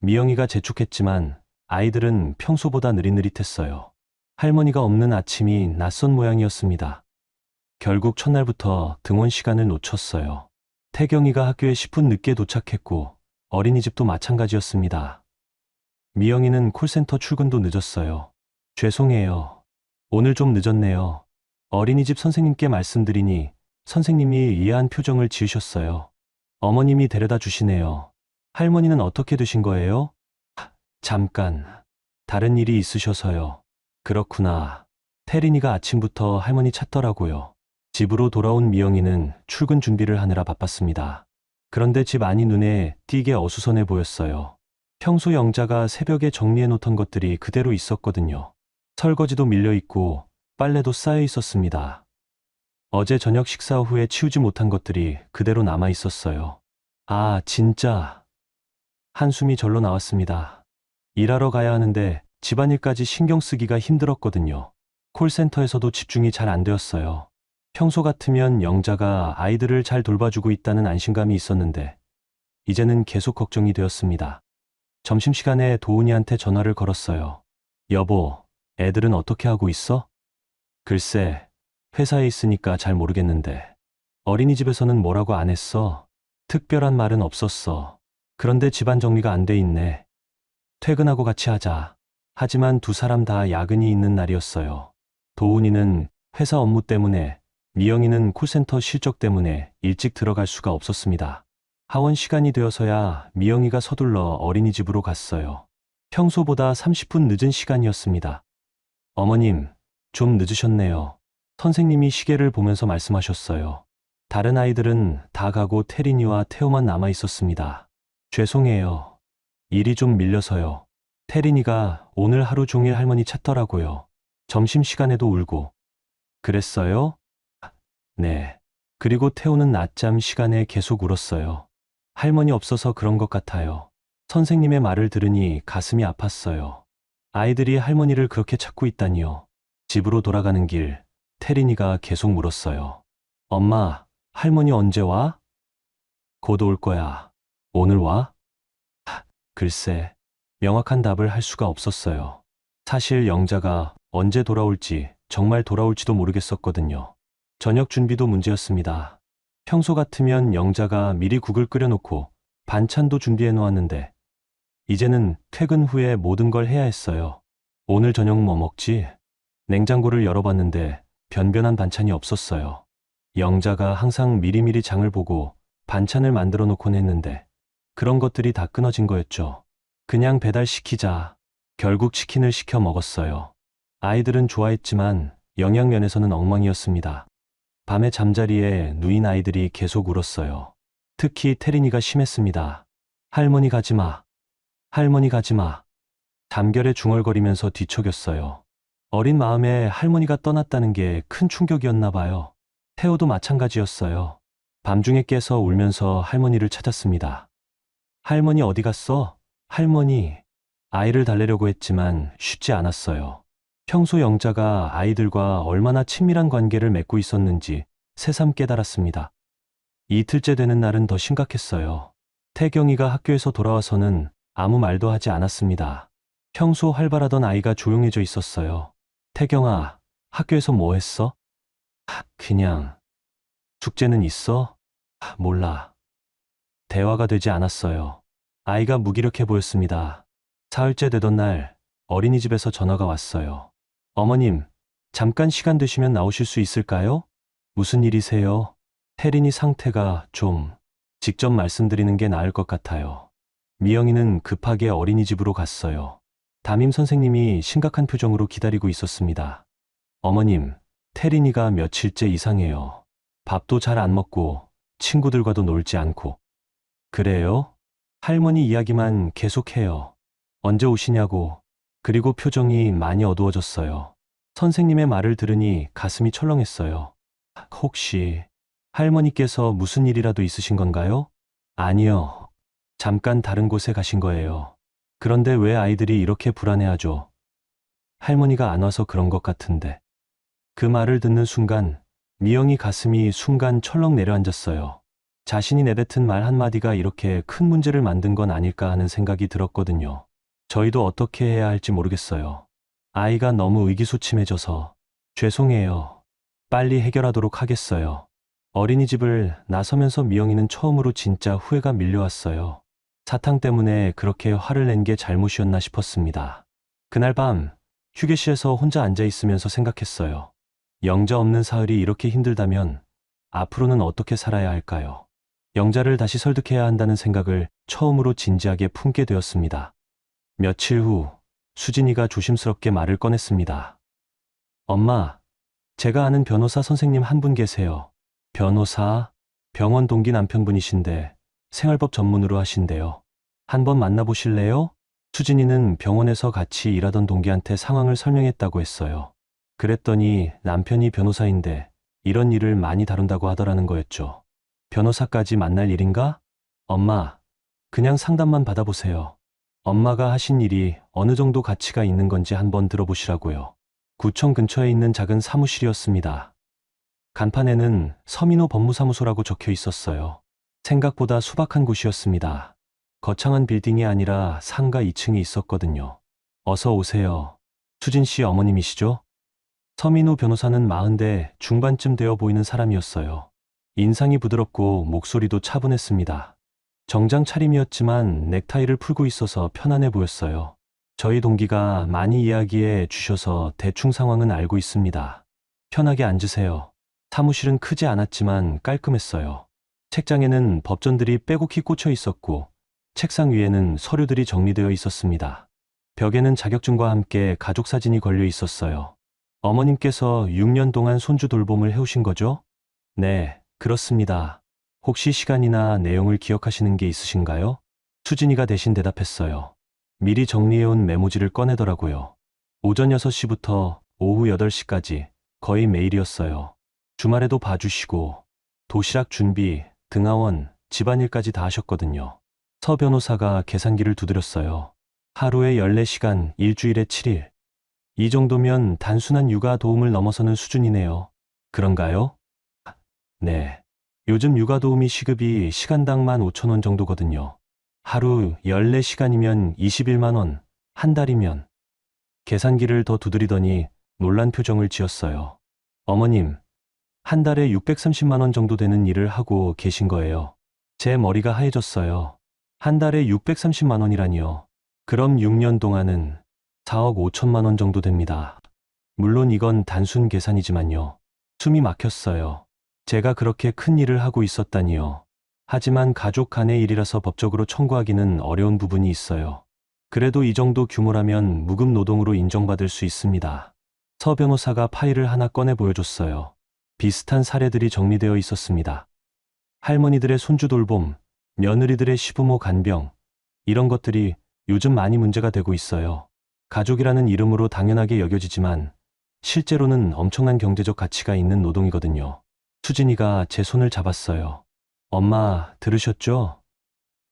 미영이가 재촉했지만 아이들은 평소보다 느릿느릿했어요. 할머니가 없는 아침이 낯선 모양이었습니다. 결국 첫날부터 등원 시간을 놓쳤어요. 태경이가 학교에 10분 늦게 도착했고 어린이집도 마찬가지였습니다. 미영이는 콜센터 출근도 늦었어요. 죄송해요. 오늘 좀 늦었네요. 어린이집 선생님께 말씀드리니 선생님이 이해한 표정을 지으셨어요. 어머님이 데려다 주시네요. 할머니는 어떻게 되신 거예요? 잠깐. 다른 일이 있으셔서요. 그렇구나. 태린이가 아침부터 할머니 찾더라고요. 집으로 돌아온 미영이는 출근 준비를 하느라 바빴습니다. 그런데 집 안이 눈에 띄게 어수선해 보였어요. 평소 영자가 새벽에 정리해 놓던 것들이 그대로 있었거든요. 설거지도 밀려 있고 빨래도 쌓여 있었습니다. 어제 저녁 식사 후에 치우지 못한 것들이 그대로 남아 있었어요. 아, 진짜. 한숨이 절로 나왔습니다. 일하러 가야 하는데 집안일까지 신경 쓰기가 힘들었거든요. 콜센터에서도 집중이 잘 안 되었어요. 평소 같으면 영자가 아이들을 잘 돌봐주고 있다는 안심감이 있었는데 이제는 계속 걱정이 되었습니다. 점심시간에 도훈이한테 전화를 걸었어요. 여보, 애들은 어떻게 하고 있어? 글쎄, 회사에 있으니까 잘 모르겠는데. 어린이집에서는 뭐라고 안 했어. 특별한 말은 없었어. 그런데 집안 정리가 안 돼 있네. 퇴근하고 같이 하자. 하지만 두 사람 다 야근이 있는 날이었어요. 도훈이는 회사 업무 때문에, 미영이는 콜센터 실적 때문에 일찍 들어갈 수가 없었습니다. 하원 시간이 되어서야 미영이가 서둘러 어린이집으로 갔어요. 평소보다 30분 늦은 시간이었습니다. 어머님, 좀 늦으셨네요. 선생님이 시계를 보면서 말씀하셨어요. 다른 아이들은 다 가고 태린이와 태호만 남아 있었습니다. 죄송해요. 일이 좀 밀려서요. 태린이가 오늘 하루 종일 할머니 찾더라고요. 점심시간에도 울고. 그랬어요? 네. 그리고 태호는 낮잠 시간에 계속 울었어요. 할머니 없어서 그런 것 같아요. 선생님의 말을 들으니 가슴이 아팠어요. 아이들이 할머니를 그렇게 찾고 있다니요. 집으로 돌아가는 길, 태린이가 계속 물었어요. 엄마, 할머니 언제 와? 곧 올 거야. 오늘 와? 글쎄, 명확한 답을 할 수가 없었어요. 사실 영자가 언제 돌아올지, 정말 돌아올지도 모르겠었거든요. 저녁 준비도 문제였습니다. 평소 같으면 영자가 미리 국을 끓여놓고 반찬도 준비해 놓았는데 이제는 퇴근 후에 모든 걸 해야 했어요. 오늘 저녁 뭐 먹지? 냉장고를 열어봤는데 변변한 반찬이 없었어요. 영자가 항상 미리미리 장을 보고 반찬을 만들어 놓곤 했는데 그런 것들이 다 끊어진 거였죠. 그냥 배달시키자. 결국 치킨을 시켜 먹었어요. 아이들은 좋아했지만 영양면에서는 엉망이었습니다. 밤에 잠자리에 누인 아이들이 계속 울었어요. 특히 태린이가 심했습니다. 할머니 가지마. 할머니 가지마. 잠결에 중얼거리면서 뒤척였어요. 어린 마음에 할머니가 떠났다는 게 큰 충격이었나 봐요. 태호도 마찬가지였어요. 밤중에 깨서 울면서 할머니를 찾았습니다. 할머니 어디 갔어? 할머니. 아이를 달래려고 했지만 쉽지 않았어요. 평소 영자가 아이들과 얼마나 친밀한 관계를 맺고 있었는지 새삼 깨달았습니다. 이틀째 되는 날은 더 심각했어요. 태경이가 학교에서 돌아와서는 아무 말도 하지 않았습니다. 평소 활발하던 아이가 조용해져 있었어요. 태경아, 학교에서 뭐 했어? 그냥. 숙제는 있어? 몰라. 대화가 되지 않았어요. 아이가 무기력해 보였습니다. 사흘째 되던 날 어린이집에서 전화가 왔어요. 어머님, 잠깐 시간 되시면 나오실 수 있을까요? 무슨 일이세요? 태린이 상태가 좀 직접 말씀드리는 게 나을 것 같아요. 미영이는 급하게 어린이집으로 갔어요. 담임 선생님이 심각한 표정으로 기다리고 있었습니다. 어머님, 태린이가 며칠째 이상해요. 밥도 잘 안 먹고 친구들과도 놀지 않고. 그래요? 할머니 이야기만 계속해요. 언제 오시냐고. 그리고 표정이 많이 어두워졌어요. 선생님의 말을 들으니 가슴이 철렁했어요. 혹시 할머니께서 무슨 일이라도 있으신 건가요? 아니요. 잠깐 다른 곳에 가신 거예요. 그런데 왜 아이들이 이렇게 불안해하죠? 할머니가 안 와서 그런 것 같은데. 그 말을 듣는 순간 미영이 가슴이 순간 철렁 내려앉았어요. 자신이 내뱉은 말 한마디가 이렇게 큰 문제를 만든 건 아닐까 하는 생각이 들었거든요. 저희도 어떻게 해야 할지 모르겠어요. 아이가 너무 의기소침해져서. 죄송해요. 빨리 해결하도록 하겠어요. 어린이집을 나서면서 미영이는 처음으로 진짜 후회가 밀려왔어요. 사탕 때문에 그렇게 화를 낸 게 잘못이었나 싶었습니다. 그날 밤 휴게실에서 혼자 앉아 있으면서 생각했어요. 영자 없는 사흘이 이렇게 힘들다면 앞으로는 어떻게 살아야 할까요? 영자를 다시 설득해야 한다는 생각을 처음으로 진지하게 품게 되었습니다. 며칠 후 수진이가 조심스럽게 말을 꺼냈습니다. 엄마, 제가 아는 변호사 선생님 한 분 계세요. 변호사? 병원 동기 남편분이신데 생활법 전문으로 하신대요. 한번 만나보실래요? 수진이는 병원에서 같이 일하던 동기한테 상황을 설명했다고 했어요. 그랬더니 남편이 변호사인데 이런 일을 많이 다룬다고 하더라는 거였죠. 변호사까지 만날 일인가? 엄마, 그냥 상담만 받아보세요. 엄마가 하신 일이 어느 정도 가치가 있는 건지 한번 들어보시라고요. 구청 근처에 있는 작은 사무실이었습니다. 간판에는 서민호 법무사무소라고 적혀 있었어요. 생각보다 소박한 곳이었습니다. 거창한 빌딩이 아니라 상가 2층에 있었거든요. 어서 오세요. 수진 씨 어머님이시죠? 서민우 변호사는 40대 중반쯤 되어 보이는 사람이었어요. 인상이 부드럽고 목소리도 차분했습니다. 정장 차림이었지만 넥타이를 풀고 있어서 편안해 보였어요. 저희 동기가 많이 이야기해 주셔서 대충 상황은 알고 있습니다. 편하게 앉으세요. 사무실은 크지 않았지만 깔끔했어요. 책장에는 법전들이 빼곡히 꽂혀 있었고 책상 위에는 서류들이 정리되어 있었습니다. 벽에는 자격증과 함께 가족 사진이 걸려 있었어요. 어머님께서 6년 동안 손주 돌봄을 해오신 거죠? 네, 그렇습니다. 혹시 시간이나 내용을 기억하시는 게 있으신가요? 수진이가 대신 대답했어요. 미리 정리해온 메모지를 꺼내더라고요. 오전 6시부터 오후 8시까지 거의 매일이었어요. 주말에도 봐주시고 도시락 준비, 등하원, 집안일까지 다 하셨거든요. 서 변호사가 계산기를 두드렸어요. 하루에 14시간, 일주일에 7일. 이 정도면 단순한 육아 도움을 넘어서는 수준이네요. 그런가요? 네. 요즘 육아 도우미 시급이 시간당 15,000원 정도거든요. 하루 14시간이면 21만 원, 한 달이면. 계산기를 더 두드리더니 놀란 표정을 지었어요. 어머님, 한 달에 630만 원 정도 되는 일을 하고 계신 거예요. 제 머리가 하얘졌어요. 한 달에 630만 원이라니요. 그럼 6년 동안은 4억 5천만 원 정도 됩니다. 물론 이건 단순 계산이지만요. 숨이 막혔어요. 제가 그렇게 큰 일을 하고 있었다니요. 하지만 가족 간의 일이라서 법적으로 청구하기는 어려운 부분이 있어요. 그래도 이 정도 규모라면 무급 노동으로 인정받을 수 있습니다. 서 변호사가 파일을 하나 꺼내 보여줬어요. 비슷한 사례들이 정리되어 있었습니다. 할머니들의 손주 돌봄, 며느리들의 시부모 간병, 이런 것들이 요즘 많이 문제가 되고 있어요. 가족이라는 이름으로 당연하게 여겨지지만 실제로는 엄청난 경제적 가치가 있는 노동이거든요. 수진이가 제 손을 잡았어요. 엄마, 들으셨죠?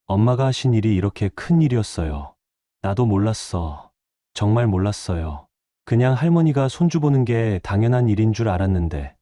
엄마가 하신 일이 이렇게 큰 일이었어요. 나도 몰랐어. 정말 몰랐어요. 그냥 할머니가 손주 보는 게 당연한 일인 줄 알았는데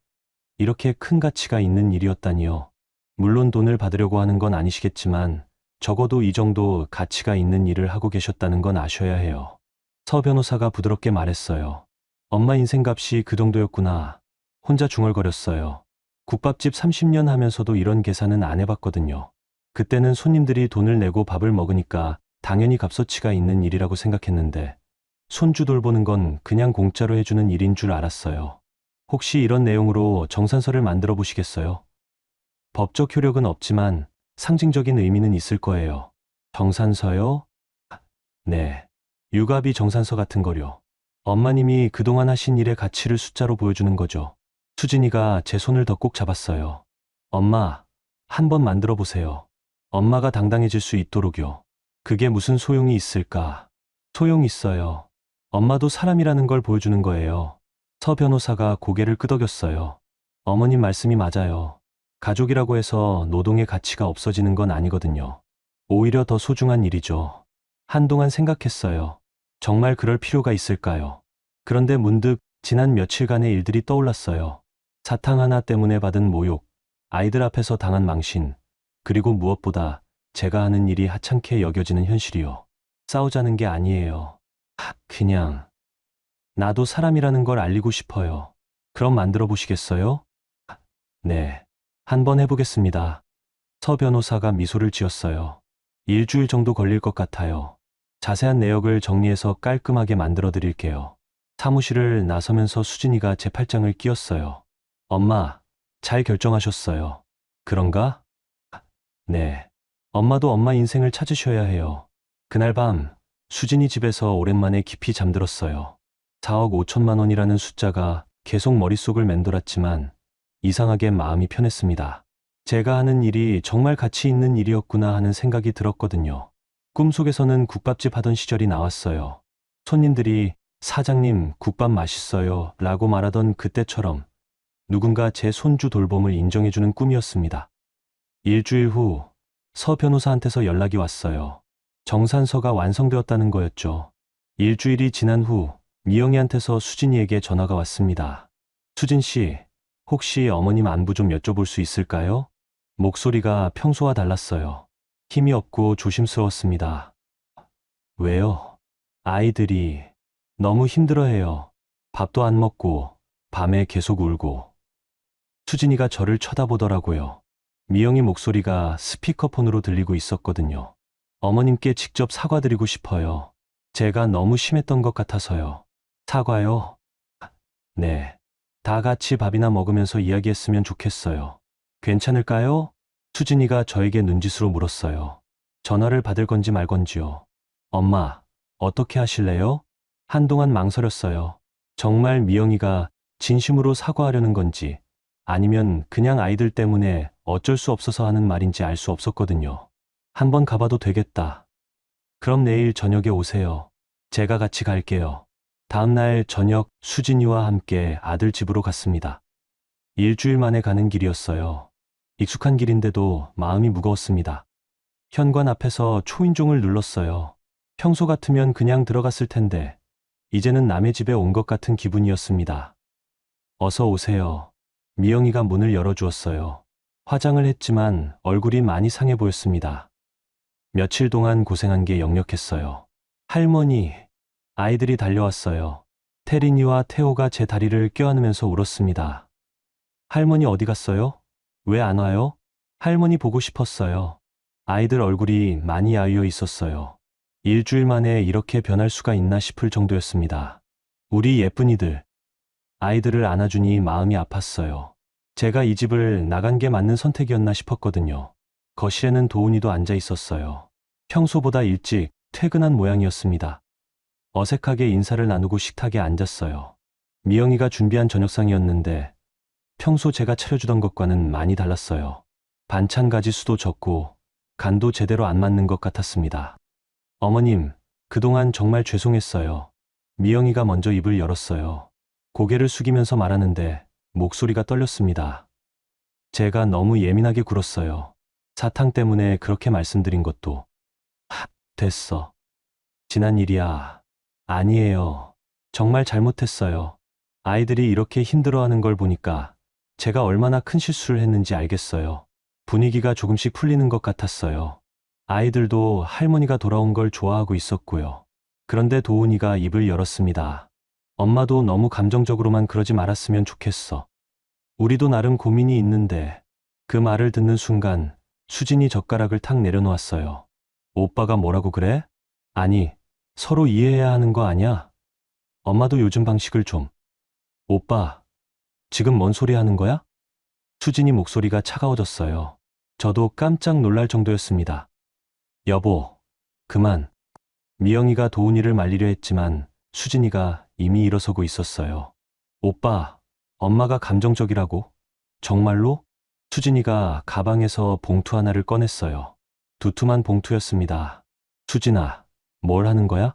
이렇게 큰 가치가 있는 일이었다니요. 물론 돈을 받으려고 하는 건 아니시겠지만 적어도 이 정도 가치가 있는 일을 하고 계셨다는 건 아셔야 해요. 서 변호사가 부드럽게 말했어요. 엄마 인생값이 그 정도였구나. 혼자 중얼거렸어요. 국밥집 30년 하면서도 이런 계산은 안 해봤거든요. 그때는 손님들이 돈을 내고 밥을 먹으니까 당연히 값어치가 있는 일이라고 생각했는데 손주 돌보는 건 그냥 공짜로 해주는 일인 줄 알았어요. 혹시 이런 내용으로 정산서를 만들어 보시겠어요? 법적 효력은 없지만 상징적인 의미는 있을 거예요. 정산서요? 네. 육아비 정산서 같은 거요. 엄마님이 그동안 하신 일의 가치를 숫자로 보여주는 거죠. 수진이가 제 손을 더 꼭 잡았어요. 엄마, 한번 만들어 보세요. 엄마가 당당해질 수 있도록요. 그게 무슨 소용이 있을까? 소용 있어요. 엄마도 사람이라는 걸 보여주는 거예요. 서 변호사가 고개를 끄덕였어요. 어머님 말씀이 맞아요. 가족이라고 해서 노동의 가치가 없어지는 건 아니거든요. 오히려 더 소중한 일이죠. 한동안 생각했어요. 정말 그럴 필요가 있을까요? 그런데 문득 지난 며칠간의 일들이 떠올랐어요. 사탕 하나 때문에 받은 모욕, 아이들 앞에서 당한 망신, 그리고 무엇보다 제가 하는 일이 하찮게 여겨지는 현실이요. 싸우자는 게 아니에요. 그냥 나도 사람이라는 걸 알리고 싶어요. 그럼 만들어 보시겠어요? 네, 한번 해보겠습니다. 서 변호사가 미소를 지었어요. 일주일 정도 걸릴 것 같아요. 자세한 내역을 정리해서 깔끔하게 만들어 드릴게요. 사무실을 나서면서 수진이가 제 팔짱을 끼웠어요. 엄마, 잘 결정하셨어요. 그런가? 네. 엄마도 엄마 인생을 찾으셔야 해요. 그날 밤, 수진이 집에서 오랜만에 깊이 잠들었어요. 4억 5천만 원이라는 숫자가 계속 머릿속을 맴돌았지만 이상하게 마음이 편했습니다. 제가 하는 일이 정말 가치 있는 일이었구나 하는 생각이 들었거든요. 꿈속에서는 국밥집 하던 시절이 나왔어요. 손님들이 사장님 국밥 맛있어요 라고 말하던 그때처럼 누군가 제 손주 돌봄을 인정해주는 꿈이었습니다. 일주일 후 서 변호사한테서 연락이 왔어요. 정산서가 완성되었다는 거였죠. 일주일이 지난 후 미영이한테서 수진이에게 전화가 왔습니다. 수진 씨, 혹시 어머님 안부 좀 여쭤볼 수 있을까요? 목소리가 평소와 달랐어요. 힘이 없고 조심스러웠습니다. 왜요? 아이들이 너무 힘들어해요. 밥도 안 먹고 밤에 계속 울고. 수진이가 저를 쳐다보더라고요. 미영이 목소리가 스피커폰으로 들리고 있었거든요. 어머님께 직접 사과드리고 싶어요. 제가 너무 심했던 것 같아서요. 사과요? 네. 다 같이 밥이나 먹으면서 이야기했으면 좋겠어요. 괜찮을까요? 수진이가 저에게 눈짓으로 물었어요. 전화를 받을 건지 말 건지요. 엄마, 어떻게 하실래요? 한동안 망설였어요. 정말 미영이가 진심으로 사과하려는 건지 아니면 그냥 아이들 때문에 어쩔 수 없어서 하는 말인지 알 수 없었거든요. 한번 가봐도 되겠다. 그럼 내일 저녁에 오세요. 제가 같이 갈게요. 다음 날 저녁 수진이와 함께 아들 집으로 갔습니다. 일주일 만에 가는 길이었어요. 익숙한 길인데도 마음이 무거웠습니다. 현관 앞에서 초인종을 눌렀어요. 평소 같으면 그냥 들어갔을 텐데 이제는 남의 집에 온 것 같은 기분이었습니다. 어서 오세요. 미영이가 문을 열어주었어요. 화장을 했지만 얼굴이 많이 상해 보였습니다. 며칠 동안 고생한 게 역력했어요. 할머니, 아이들이 달려왔어요. 태린이와 태호가 제 다리를 껴안으면서 울었습니다. 할머니 어디 갔어요? 왜 안 와요? 할머니 보고 싶었어요. 아이들 얼굴이 많이 야위어 있었어요. 일주일 만에 이렇게 변할 수가 있나 싶을 정도였습니다. 우리 예쁜이들. 아이들을 안아주니 마음이 아팠어요. 제가 이 집을 나간 게 맞는 선택이었나 싶었거든요. 거실에는 도훈이도 앉아 있었어요. 평소보다 일찍 퇴근한 모양이었습니다. 어색하게 인사를 나누고 식탁에 앉았어요. 미영이가 준비한 저녁상이었는데 평소 제가 차려주던 것과는 많이 달랐어요. 반찬 가지수도 적고 간도 제대로 안 맞는 것 같았습니다. 어머님, 그동안 정말 죄송했어요. 미영이가 먼저 입을 열었어요. 고개를 숙이면서 말하는데 목소리가 떨렸습니다. 제가 너무 예민하게 굴었어요. 사탕 때문에 그렇게 말씀드린 것도. 됐어. 지난 일이야. 아니에요. 정말 잘못했어요. 아이들이 이렇게 힘들어하는 걸 보니까 제가 얼마나 큰 실수를 했는지 알겠어요. 분위기가 조금씩 풀리는 것 같았어요. 아이들도 할머니가 돌아온 걸 좋아하고 있었고요. 그런데 도훈이가 입을 열었습니다. 엄마도 너무 감정적으로만 그러지 말았으면 좋겠어. 우리도 나름 고민이 있는데. 그 말을 듣는 순간 수진이 젓가락을 탁 내려놓았어요. 오빠가 뭐라고 그래? 아니, 서로 이해해야 하는 거 아냐? 엄마도 요즘 방식을 좀. 오빠, 지금 뭔 소리 하는 거야? 수진이 목소리가 차가워졌어요. 저도 깜짝 놀랄 정도였습니다. 여보, 그만. 미영이가 도훈이를 말리려 했지만 수진이가 이미 일어서고 있었어요. 오빠, 엄마가 감정적이라고? 정말로? 수진이가 가방에서 봉투 하나를 꺼냈어요. 두툼한 봉투였습니다. 수진아, 뭘 하는 거야?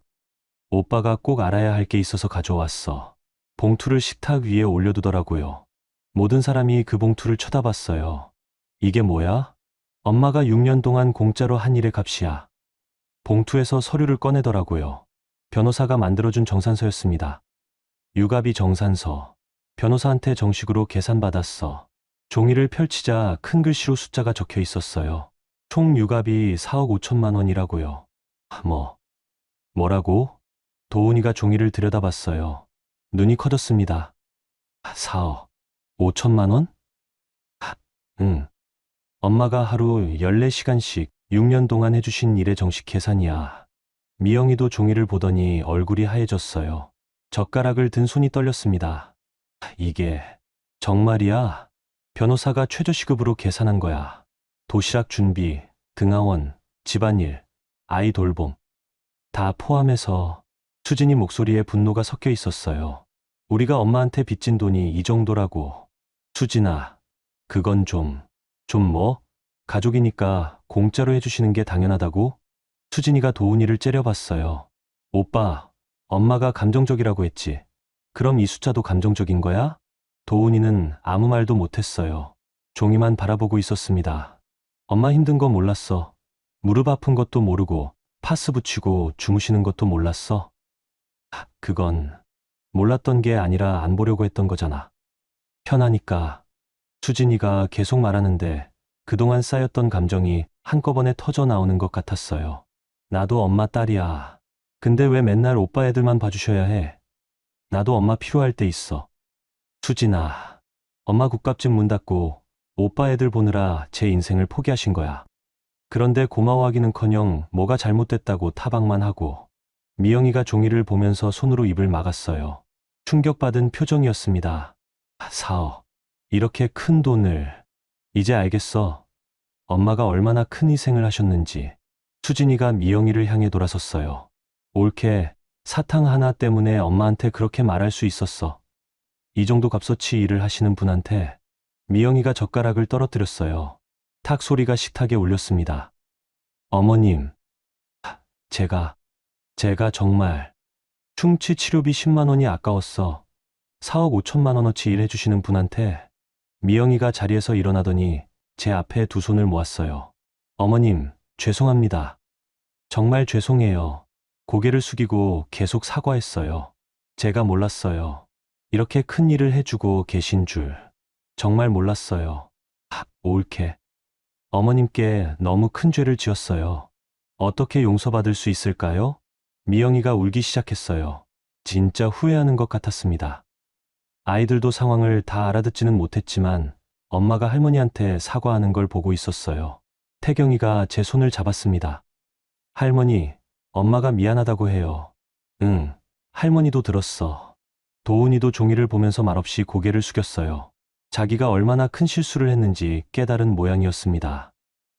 오빠가 꼭 알아야 할 게 있어서 가져왔어. 봉투를 식탁 위에 올려두더라고요. 모든 사람이 그 봉투를 쳐다봤어요. 이게 뭐야? 엄마가 6년 동안 공짜로 한 일의 값이야. 봉투에서 서류를 꺼내더라고요. 변호사가 만들어준 정산서였습니다. 육아비 정산서. 변호사한테 정식으로 계산받았어. 종이를 펼치자 큰 글씨로 숫자가 적혀 있었어요. 총 육아비 4억 5천만 원이라고요. 뭐라고? 도훈이가 종이를 들여다봤어요. 눈이 커졌습니다. 4억 5천만 원? 응. 엄마가 하루 14시간씩 6년 동안 해주신 일의 정식 계산이야. 미영이도 종이를 보더니 얼굴이 하얘졌어요. 젓가락을 든 손이 떨렸습니다. 이게 정말이야? 변호사가 최저시급으로 계산한 거야. 도시락 준비, 등하원, 집안일, 아이 돌봄. 다 포함해서. 수진이 목소리에 분노가 섞여 있었어요. 우리가 엄마한테 빚진 돈이 이 정도라고. 수진아, 그건 좀 뭐? 가족이니까 공짜로 해주시는 게 당연하다고? 수진이가 도훈이를 째려봤어요. 오빠, 엄마가 감정적이라고 했지. 그럼 이 숫자도 감정적인 거야? 도훈이는 아무 말도 못했어요. 종이만 바라보고 있었습니다. 엄마 힘든 거 몰랐어. 무릎 아픈 것도 모르고 파스 붙이고 주무시는 것도 몰랐어. 그건 몰랐던 게 아니라 안 보려고 했던 거잖아. 편하니까. 수진이가 계속 말하는데 그동안 쌓였던 감정이 한꺼번에 터져 나오는 것 같았어요. 나도 엄마 딸이야. 근데 왜 맨날 오빠 애들만 봐주셔야 해? 나도 엄마 필요할 때 있어. 수진아, 엄마 국밥집 문 닫고 오빠 애들 보느라 제 인생을 포기하신 거야. 그런데 고마워하기는커녕 뭐가 잘못됐다고 타박만 하고. 미영이가 종이를 보면서 손으로 입을 막았어요. 충격받은 표정이었습니다. 4억. 이렇게 큰 돈을. 이제 알겠어. 엄마가 얼마나 큰 희생을 하셨는지. 수진이가 미영이를 향해 돌아섰어요. 옳게 사탕 하나 때문에 엄마한테 그렇게 말할 수 있었어. 이 정도 값어치 일을 하시는 분한테. 미영이가 젓가락을 떨어뜨렸어요. 탁 소리가 식탁에 울렸습니다. 어머님, 제가 정말 충치 치료비 10만 원이 아까웠어. 4억 5천만 원어치 일해주시는 분한테. 미영이가 자리에서 일어나더니 제 앞에 두 손을 모았어요. 어머님, 죄송합니다. 정말 죄송해요. 고개를 숙이고 계속 사과했어요. 제가 몰랐어요. 이렇게 큰 일을 해주고 계신 줄. 정말 몰랐어요. 옳게. 어머님께 너무 큰 죄를 지었어요. 어떻게 용서받을 수 있을까요? 미영이가 울기 시작했어요. 진짜 후회하는 것 같았습니다. 아이들도 상황을 다 알아듣지는 못했지만 엄마가 할머니한테 사과하는 걸 보고 있었어요. 태경이가 제 손을 잡았습니다. 할머니, 엄마가 미안하다고 해요. 응, 할머니도 들었어. 도훈이도 종이를 보면서 말없이 고개를 숙였어요. 자기가 얼마나 큰 실수를 했는지 깨달은 모양이었습니다.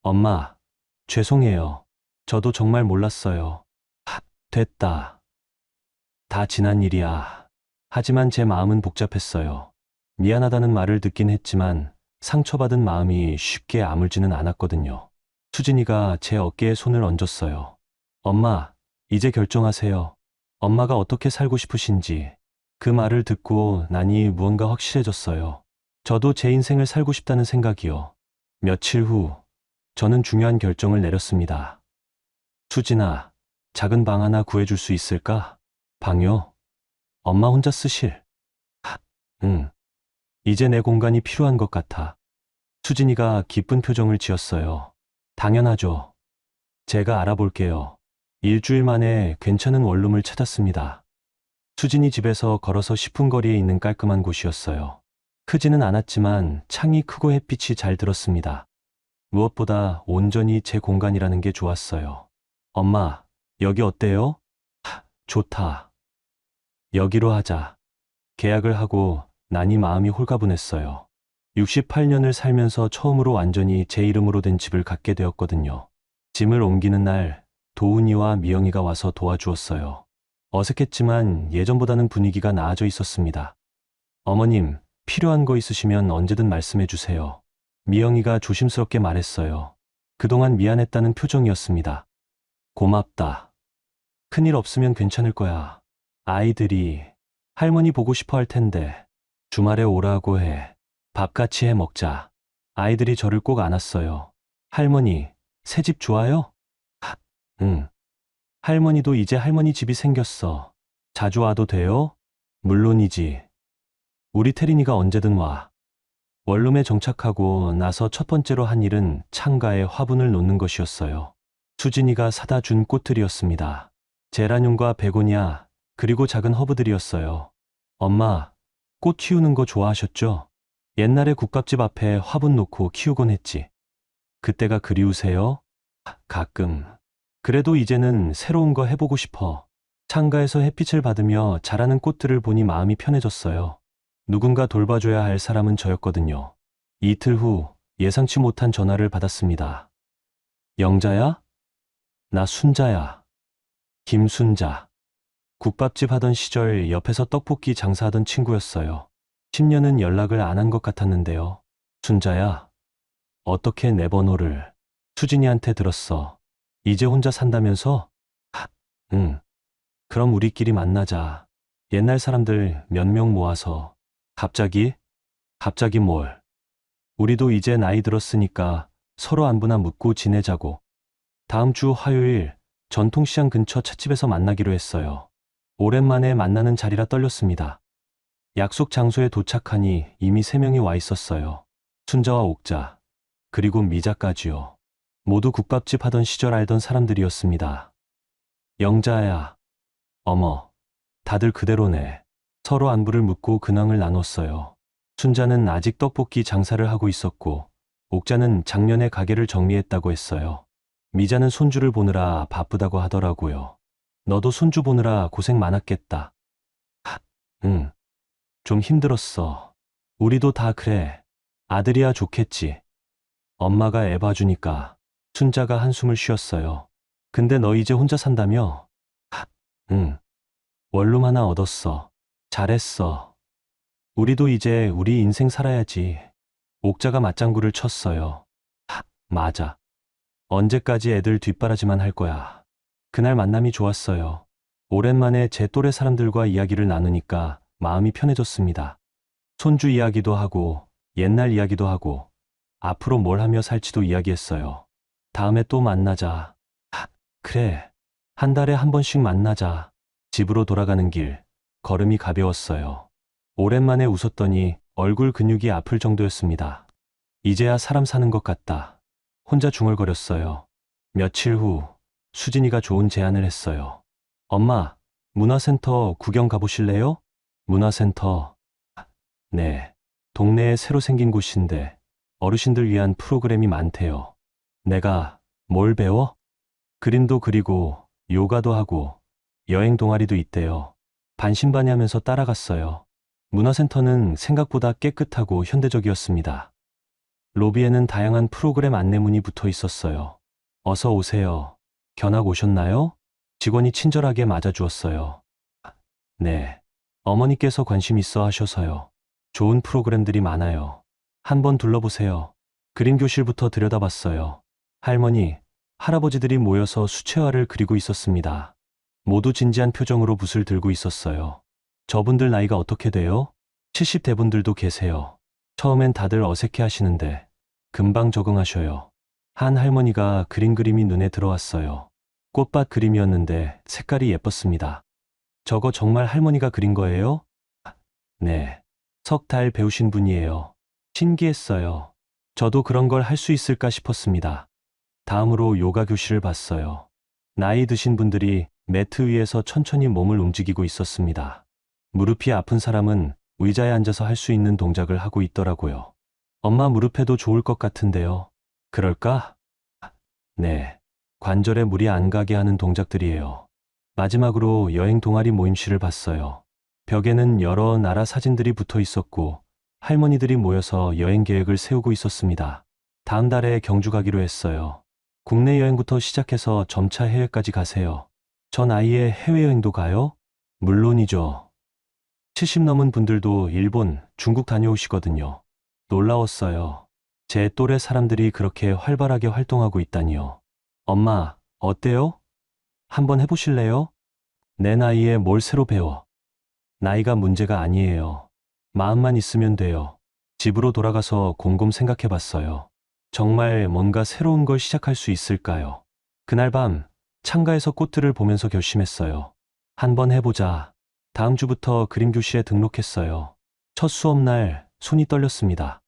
엄마, 죄송해요. 저도 정말 몰랐어요. 됐다. 다 지난 일이야. 하지만 제 마음은 복잡했어요. 미안하다는 말을 듣긴 했지만 상처받은 마음이 쉽게 아물지는 않았거든요. 수진이가 제 어깨에 손을 얹었어요. 엄마, 이제 결정하세요. 엄마가 어떻게 살고 싶으신지. 그 말을 듣고 나니 무언가 확실해졌어요. 저도 제 인생을 살고 싶다는 생각이요. 며칠 후, 저는 중요한 결정을 내렸습니다. 수진아, 작은 방 하나 구해줄 수 있을까? 방요? 엄마 혼자 쓰실? 응. 이제 내 공간이 필요한 것 같아. 수진이가 기쁜 표정을 지었어요. 당연하죠. 제가 알아볼게요. 일주일 만에 괜찮은 원룸을 찾았습니다. 수진이 집에서 걸어서 10분 거리에 있는 깔끔한 곳이었어요. 크지는 않았지만 창이 크고 햇빛이 잘 들었습니다. 무엇보다 온전히 제 공간이라는 게 좋았어요. 엄마, 여기 어때요? 좋다. 여기로 하자. 계약을 하고 나니 마음이 홀가분했어요. 68년을 살면서 처음으로 완전히 제 이름으로 된 집을 갖게 되었거든요. 짐을 옮기는 날 도훈이와 미영이가 와서 도와주었어요. 어색했지만 예전보다는 분위기가 나아져 있었습니다. 어머님, 필요한 거 있으시면 언제든 말씀해 주세요. 미영이가 조심스럽게 말했어요. 그동안 미안했다는 표정이었습니다. 고맙다. 큰일 없으면 괜찮을 거야. 아이들이 할머니 보고 싶어 할 텐데 주말에 오라고 해. 밥 같이 해 먹자. 아이들이 저를 꼭 안았어요. 할머니, 새 집 좋아요? 응. 할머니도 이제 할머니 집이 생겼어. 자주 와도 돼요? 물론이지. 우리 태린이가 언제든 와. 원룸에 정착하고 나서 첫 번째로 한 일은 창가에 화분을 놓는 것이었어요. 수진이가 사다 준 꽃들이었습니다. 제라늄과 베고니아, 그리고 작은 허브들이었어요. 엄마, 꽃 키우는 거 좋아하셨죠? 옛날에 국밥집 앞에 화분 놓고 키우곤 했지. 그때가 그리우세요? 가끔. 그래도 이제는 새로운 거 해보고 싶어. 창가에서 햇빛을 받으며 자라는 꽃들을 보니 마음이 편해졌어요. 누군가 돌봐줘야 할 사람은 저였거든요. 이틀 후 예상치 못한 전화를 받았습니다. 영자야? 나 순자야. 김순자. 국밥집 하던 시절 옆에서 떡볶이 장사하던 친구였어요. 10년은 연락을 안 한 것 같았는데요. 순자야, 어떻게 내 번호를 수진이한테 들었어. 이제 혼자 산다면서? 하, 응. 그럼 우리끼리 만나자. 옛날 사람들 몇 명 모아서. 갑자기? 갑자기 뭘? 우리도 이제 나이 들었으니까 서로 안부나 묻고 지내자고. 다음 주 화요일 전통시장 근처 찻집에서 만나기로 했어요. 오랜만에 만나는 자리라 떨렸습니다. 약속 장소에 도착하니 이미 3명이 와 있었어요. 순자와 옥자, 그리고 미자까지요. 모두 국밥집 하던 시절 알던 사람들이었습니다. 영자야, 어머, 다들 그대로네. 서로 안부를 묻고 근황을 나눴어요. 순자는 아직 떡볶이 장사를 하고 있었고, 옥자는 작년에 가게를 정리했다고 했어요. 미자는 손주를 보느라 바쁘다고 하더라고요. 너도 손주 보느라 고생 많았겠다. 하, 응, 좀 힘들었어. 우리도 다 그래. 아들이야 좋겠지. 엄마가 애 봐주니까. 순자가 한숨을 쉬었어요. 근데 너 이제 혼자 산다며? 하, 응. 원룸 하나 얻었어. 잘했어. 우리도 이제 우리 인생 살아야지. 옥자가 맞장구를 쳤어요. 하, 맞아. 언제까지 애들 뒷바라지만 할 거야. 그날 만남이 좋았어요. 오랜만에 제 또래 사람들과 이야기를 나누니까 마음이 편해졌습니다. 손주 이야기도 하고, 옛날 이야기도 하고, 앞으로 뭘 하며 살지도 이야기했어요. 다음에 또 만나자. 하, 그래. 한 달에 한 번씩 만나자. 집으로 돌아가는 길, 걸음이 가벼웠어요. 오랜만에 웃었더니 얼굴 근육이 아플 정도였습니다. 이제야 사람 사는 것 같다. 혼자 중얼거렸어요. 며칠 후, 수진이가 좋은 제안을 했어요. 엄마, 문화센터 구경 가보실래요? 문화센터. 네. 동네에 새로 생긴 곳인데 어르신들 위한 프로그램이 많대요. 내가 뭘 배워? 그림도 그리고 요가도 하고 여행 동아리도 있대요. 반신반의하면서 따라갔어요. 문화센터는 생각보다 깨끗하고 현대적이었습니다. 로비에는 다양한 프로그램 안내문이 붙어 있었어요. 어서 오세요. 견학 오셨나요? 직원이 친절하게 맞아주었어요. 네. 어머니께서 관심 있어 하셔서요. 좋은 프로그램들이 많아요. 한번 둘러보세요. 그림 교실부터 들여다봤어요. 할머니, 할아버지들이 모여서 수채화를 그리고 있었습니다. 모두 진지한 표정으로 붓을 들고 있었어요. 저분들 나이가 어떻게 돼요? 70대 분들도 계세요. 처음엔 다들 어색해 하시는데 금방 적응하셔요. 한 할머니가 그린 그림이 눈에 들어왔어요. 꽃밭 그림이었는데 색깔이 예뻤습니다. 저거 정말 할머니가 그린 거예요? 네. 석 달 배우신 분이에요. 신기했어요. 저도 그런 걸 할 수 있을까 싶었습니다. 다음으로 요가 교실을 봤어요. 나이 드신 분들이 매트 위에서 천천히 몸을 움직이고 있었습니다. 무릎이 아픈 사람은 의자에 앉아서 할 수 있는 동작을 하고 있더라고요. 엄마 무릎에도 좋을 것 같은데요. 그럴까? 네. 관절에 무리 안 가게 하는 동작들이에요. 마지막으로 여행 동아리 모임실을 봤어요. 벽에는 여러 나라 사진들이 붙어 있었고 할머니들이 모여서 여행 계획을 세우고 있었습니다. 다음 달에 경주 가기로 했어요. 국내 여행부터 시작해서 점차 해외까지 가세요. 전 아이의 해외여행도 가요? 물론이죠. 70 넘은 분들도 일본, 중국 다녀오시거든요. 놀라웠어요. 제 또래 사람들이 그렇게 활발하게 활동하고 있다니요. 엄마, 어때요? 한번 해보실래요? 내 나이에 뭘 새로 배워? 나이가 문제가 아니에요. 마음만 있으면 돼요. 집으로 돌아가서 곰곰 생각해 봤어요. 정말 뭔가 새로운 걸 시작할 수 있을까요? 그날 밤, 창가에서 꽃들을 보면서 결심했어요. 한번 해보자. 다음 주부터 그림 교실에 등록했어요. 첫 수업날 손이 떨렸습니다.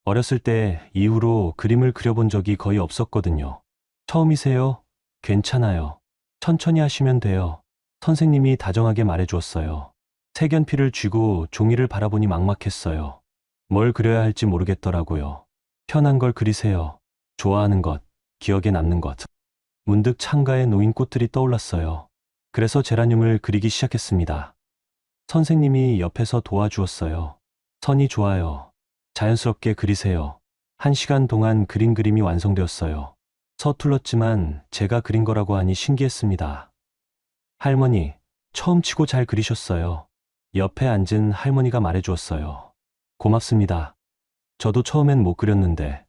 어렸을 때 이후로 그림을 그려본 적이 거의 없었거든요. 처음이세요? 괜찮아요. 천천히 하시면 돼요. 선생님이 다정하게 말해주었어요. 색연필을 쥐고 종이를 바라보니 막막했어요. 뭘 그려야 할지 모르겠더라고요. 편한 걸 그리세요. 좋아하는 것, 기억에 남는 것. 문득 창가에 놓인 꽃들이 떠올랐어요. 그래서 제라늄을 그리기 시작했습니다. 선생님이 옆에서 도와주었어요. 선이 좋아요. 자연스럽게 그리세요. 1시간 동안 그린 그림이 완성되었어요. 서툴렀지만 제가 그린 거라고 하니 신기했습니다. 할머니, 처음 치고 잘 그리셨어요. 옆에 앉은 할머니가 말해주었어요. 고맙습니다. 저도 처음엔 못 그렸는데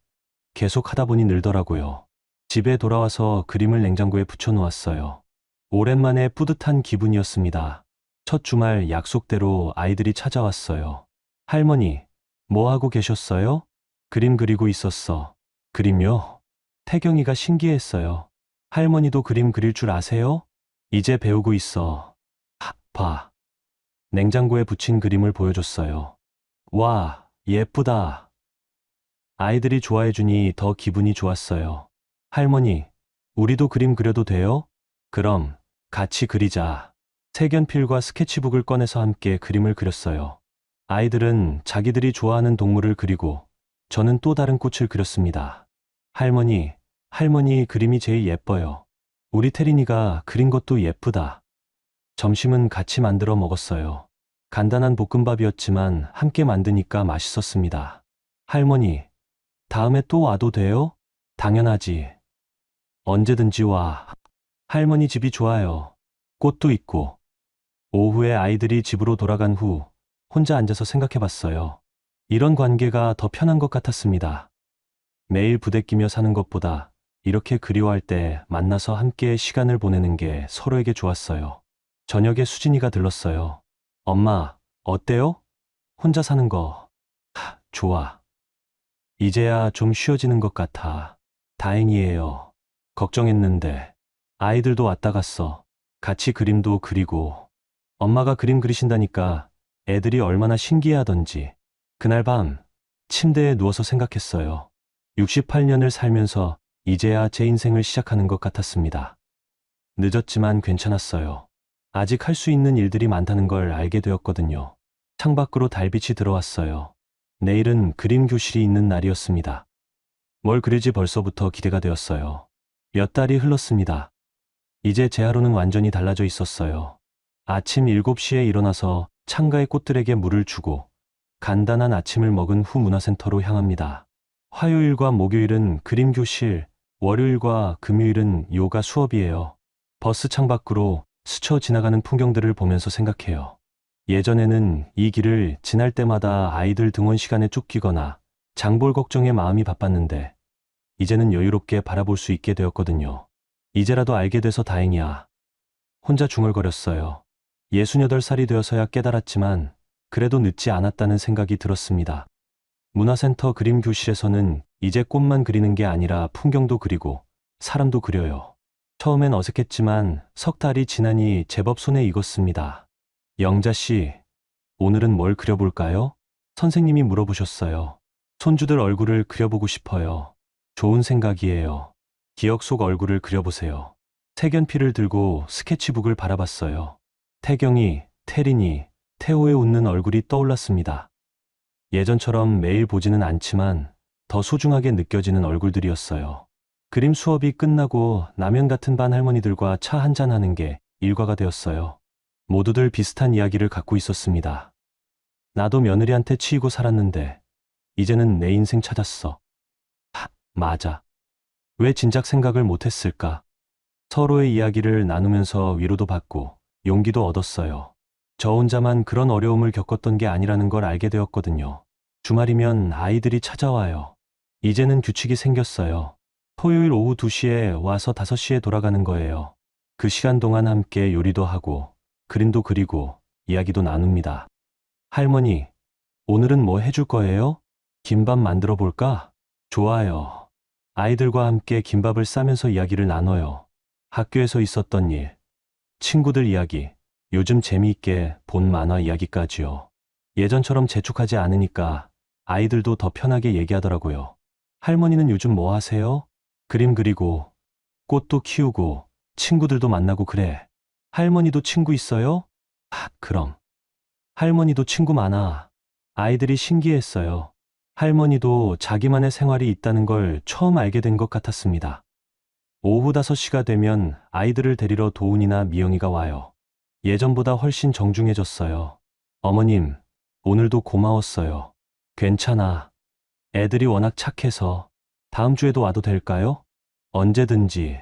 계속 하다 보니 늘더라고요. 집에 돌아와서 그림을 냉장고에 붙여놓았어요. 오랜만에 뿌듯한 기분이었습니다. 첫 주말 약속대로 아이들이 찾아왔어요. 할머니, 뭐 하고 계셨어요? 그림 그리고 있었어. 그림요? 태경이가 신기했어요. 할머니도 그림 그릴 줄 아세요? 이제 배우고 있어. 봐. 냉장고에 붙인 그림을 보여줬어요. 와, 예쁘다. 아이들이 좋아해주니 더 기분이 좋았어요. 할머니, 우리도 그림 그려도 돼요? 그럼 같이 그리자. 색연필과 스케치북을 꺼내서 함께 그림을 그렸어요. 아이들은 자기들이 좋아하는 동물을 그리고 저는 또 다른 꽃을 그렸습니다. 할머니 그림이 제일 예뻐요. 우리 태린이가 그린 것도 예쁘다. 점심은 같이 만들어 먹었어요. 간단한 볶음밥이었지만 함께 만드니까 맛있었습니다. 할머니, 다음에 또 와도 돼요? 당연하지. 언제든지 와. 할머니 집이 좋아요. 꽃도 있고. 오후에 아이들이 집으로 돌아간 후 혼자 앉아서 생각해 봤어요. 이런 관계가 더 편한 것 같았습니다. 매일 부대끼며 사는 것보다 이렇게 그리워할 때 만나서 함께 시간을 보내는 게 서로에게 좋았어요. 저녁에 수진이가 들렀어요. 엄마, 어때요? 혼자 사는 거. 좋아. 이제야 좀 쉬워지는 것 같아. 다행이에요. 걱정했는데. 아이들도 왔다 갔어. 같이 그림도 그리고. 엄마가 그림 그리신다니까 애들이 얼마나 신기해하던지. 그날 밤 침대에 누워서 생각했어요. 68년을 살면서 이제야 제 인생을 시작하는 것 같았습니다. 늦었지만 괜찮았어요. 아직 할 수 있는 일들이 많다는 걸 알게 되었거든요. 창밖으로 달빛이 들어왔어요. 내일은 그림 교실이 있는 날이었습니다. 뭘 그릴지 벌써부터 기대가 되었어요. 몇 달이 흘렀습니다. 이제 제 하루는 완전히 달라져 있었어요. 아침 7시에 일어나서 창가의 꽃들에게 물을 주고 간단한 아침을 먹은 후 문화센터로 향합니다. 화요일과 목요일은 그림 교실, 월요일과 금요일은 요가 수업이에요. 버스 창밖으로 스쳐 지나가는 풍경들을 보면서 생각해요. 예전에는 이 길을 지날 때마다 아이들 등원 시간에 쫓기거나 장볼 걱정에 마음이 바빴는데 이제는 여유롭게 바라볼 수 있게 되었거든요. 이제라도 알게 돼서 다행이야. 혼자 중얼거렸어요. 68살이 되어서야 깨달았지만 그래도 늦지 않았다는 생각이 들었습니다. 문화센터 그림 교실에서는 이제 꽃만 그리는 게 아니라 풍경도 그리고 사람도 그려요. 처음엔 어색했지만 석 달이 지나니 제법 손에 익었습니다. 영자 씨, 오늘은 뭘 그려볼까요? 선생님이 물어보셨어요. 손주들 얼굴을 그려보고 싶어요. 좋은 생각이에요. 기억 속 얼굴을 그려보세요. 색연필을 들고 스케치북을 바라봤어요. 태경이, 태린이, 태호의 웃는 얼굴이 떠올랐습니다. 예전처럼 매일 보지는 않지만 더 소중하게 느껴지는 얼굴들이었어요. 그림 수업이 끝나고 라면 같은 반 할머니들과 차 한잔하는 게 일과가 되었어요. 모두들 비슷한 이야기를 갖고 있었습니다. 나도 며느리한테 치이고 살았는데 이제는 내 인생 찾았어. 맞아. 왜 진작 생각을 못했을까? 서로의 이야기를 나누면서 위로도 받고 용기도 얻었어요. 저 혼자만 그런 어려움을 겪었던 게 아니라는 걸 알게 되었거든요. 주말이면 아이들이 찾아와요. 이제는 규칙이 생겼어요. 토요일 오후 2시에 와서 5시에 돌아가는 거예요. 그 시간 동안 함께 요리도 하고 그림도 그리고 이야기도 나눕니다. 할머니, 오늘은 뭐 해줄 거예요? 김밥 만들어 볼까? 좋아요. 아이들과 함께 김밥을 싸면서 이야기를 나눠요. 학교에서 있었던 일, 친구들 이야기, 요즘 재미있게 본 만화 이야기까지요. 예전처럼 재촉하지 않으니까 아이들도 더 편하게 얘기하더라고요. 할머니는 요즘 뭐 하세요? 그림 그리고, 꽃도 키우고, 친구들도 만나고 그래. 할머니도 친구 있어요? 그럼. 할머니도 친구 많아. 아이들이 신기했어요. 할머니도 자기만의 생활이 있다는 걸 처음 알게 된 것 같았습니다. 오후 5시가 되면 아이들을 데리러 도훈이나 미영이가 와요. 예전보다 훨씬 정중해졌어요. 어머님, 오늘도 고마웠어요. 괜찮아. 애들이 워낙 착해서 다음 주에도 와도 될까요? 언제든지.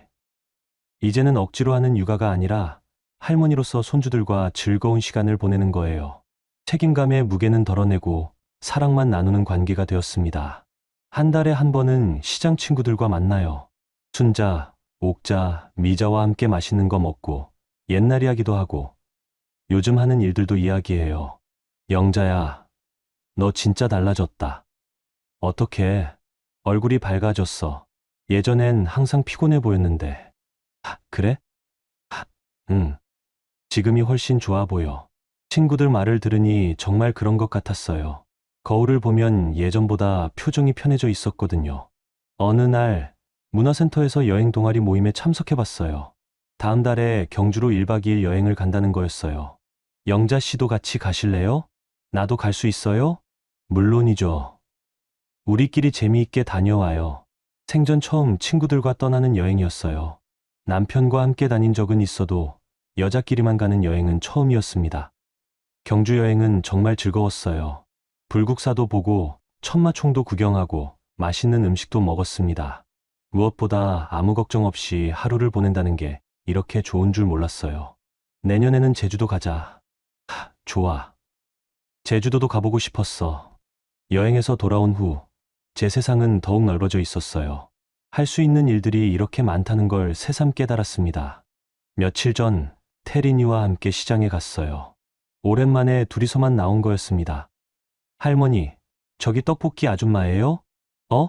이제는 억지로 하는 육아가 아니라 할머니로서 손주들과 즐거운 시간을 보내는 거예요. 책임감의 무게는 덜어내고 사랑만 나누는 관계가 되었습니다. 한 달에 한 번은 시장 친구들과 만나요. 순자, 옥자, 미자와 함께 맛있는 거 먹고 옛날 이야기도 하고 요즘 하는 일들도 이야기해요. 영자야, 너 진짜 달라졌다. 어떻게? 얼굴이 밝아졌어. 예전엔 항상 피곤해 보였는데. 그래? 응. 지금이 훨씬 좋아 보여. 친구들 말을 들으니 정말 그런 것 같았어요. 거울을 보면 예전보다 표정이 편해져 있었거든요. 어느 날 문화센터에서 여행 동아리 모임에 참석해봤어요. 다음 달에 경주로 1박 2일 여행을 간다는 거였어요. 영자 씨도 같이 가실래요? 나도 갈 수 있어요? 물론이죠. 우리끼리 재미있게 다녀와요. 생전 처음 친구들과 떠나는 여행이었어요. 남편과 함께 다닌 적은 있어도 여자끼리만 가는 여행은 처음이었습니다. 경주 여행은 정말 즐거웠어요. 불국사도 보고 천마총도 구경하고 맛있는 음식도 먹었습니다. 무엇보다 아무 걱정 없이 하루를 보낸다는 게 이렇게 좋은 줄 몰랐어요. 내년에는 제주도 가자. 좋아. 제주도도 가보고 싶었어. 여행에서 돌아온 후 제 세상은 더욱 넓어져 있었어요. 할 수 있는 일들이 이렇게 많다는 걸 새삼 깨달았습니다. 며칠 전 태린이와 함께 시장에 갔어요. 오랜만에 둘이서만 나온 거였습니다. 할머니, 저기 떡볶이 아줌마예요? 어?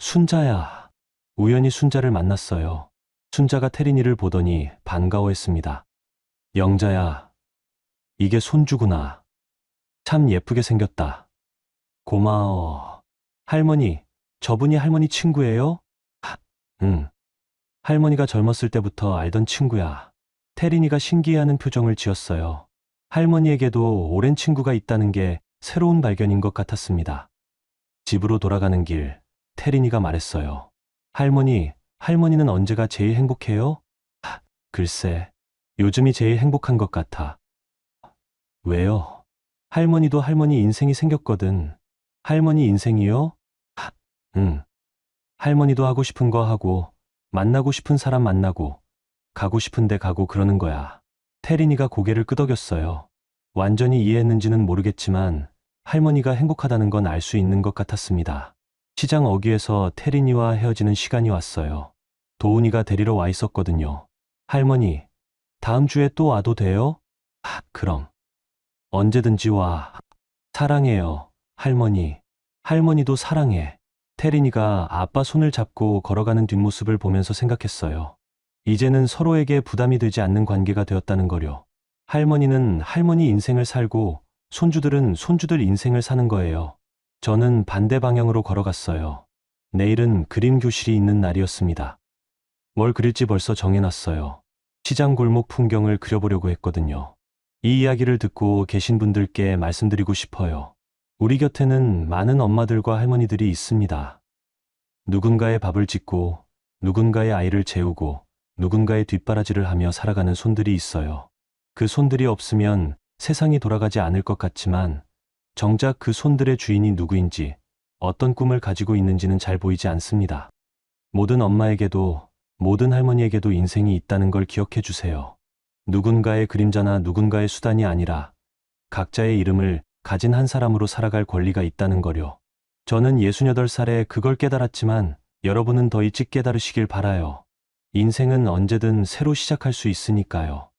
순자야. 우연히 순자를 만났어요. 순자가 태린이를 보더니 반가워했습니다. 영자야, 이게 손주구나. 참 예쁘게 생겼다. 고마워. 할머니, 저분이 할머니 친구예요? 응. 할머니가 젊었을 때부터 알던 친구야. 태린이가 신기해하는 표정을 지었어요. 할머니에게도 오랜 친구가 있다는 게 새로운 발견인 것 같았습니다. 집으로 돌아가는 길, 태린이가 말했어요. 할머니는 언제가 제일 행복해요? 글쎄, 요즘이 제일 행복한 것 같아. 왜요? 할머니도 할머니 인생이 생겼거든. 할머니 인생이요? 응. 할머니도 하고 싶은 거 하고, 만나고 싶은 사람 만나고, 가고 싶은 데 가고 그러는 거야. 태린이가 고개를 끄덕였어요. 완전히 이해했는지는 모르겠지만 할머니가 행복하다는 건 알 수 있는 것 같았습니다. 시장 어귀에서 태린이와 헤어지는 시간이 왔어요. 도훈이가 데리러 와 있었거든요. 할머니, 다음 주에 또 와도 돼요? 그럼. 언제든지 와. 사랑해요, 할머니. 할머니도 사랑해. 태린이가 아빠 손을 잡고 걸어가는 뒷모습을 보면서 생각했어요. 이제는 서로에게 부담이 되지 않는 관계가 되었다는 거요. 할머니는 할머니 인생을 살고 손주들은 손주들 인생을 사는 거예요. 저는 반대 방향으로 걸어갔어요. 내일은 그림 교실이 있는 날이었습니다. 뭘 그릴지 벌써 정해놨어요. 시장 골목 풍경을 그려보려고 했거든요. 이 이야기를 듣고 계신 분들께 말씀드리고 싶어요. 우리 곁에는 많은 엄마들과 할머니들이 있습니다. 누군가의 밥을 짓고, 누군가의 아이를 재우고, 누군가의 뒷바라지를 하며 살아가는 손들이 있어요. 그 손들이 없으면 세상이 돌아가지 않을 것 같지만, 정작 그 손들의 주인이 누구인지, 어떤 꿈을 가지고 있는지는 잘 보이지 않습니다. 모든 엄마에게도, 모든 할머니에게도 인생이 있다는 걸 기억해 주세요. 누군가의 그림자나 누군가의 수단이 아니라, 각자의 이름을 가진 한 사람으로 살아갈 권리가 있다는 거요. 저는 68살에 그걸 깨달았지만 여러분은 더 일찍 깨달으시길 바라요. 인생은 언제든 새로 시작할 수 있으니까요.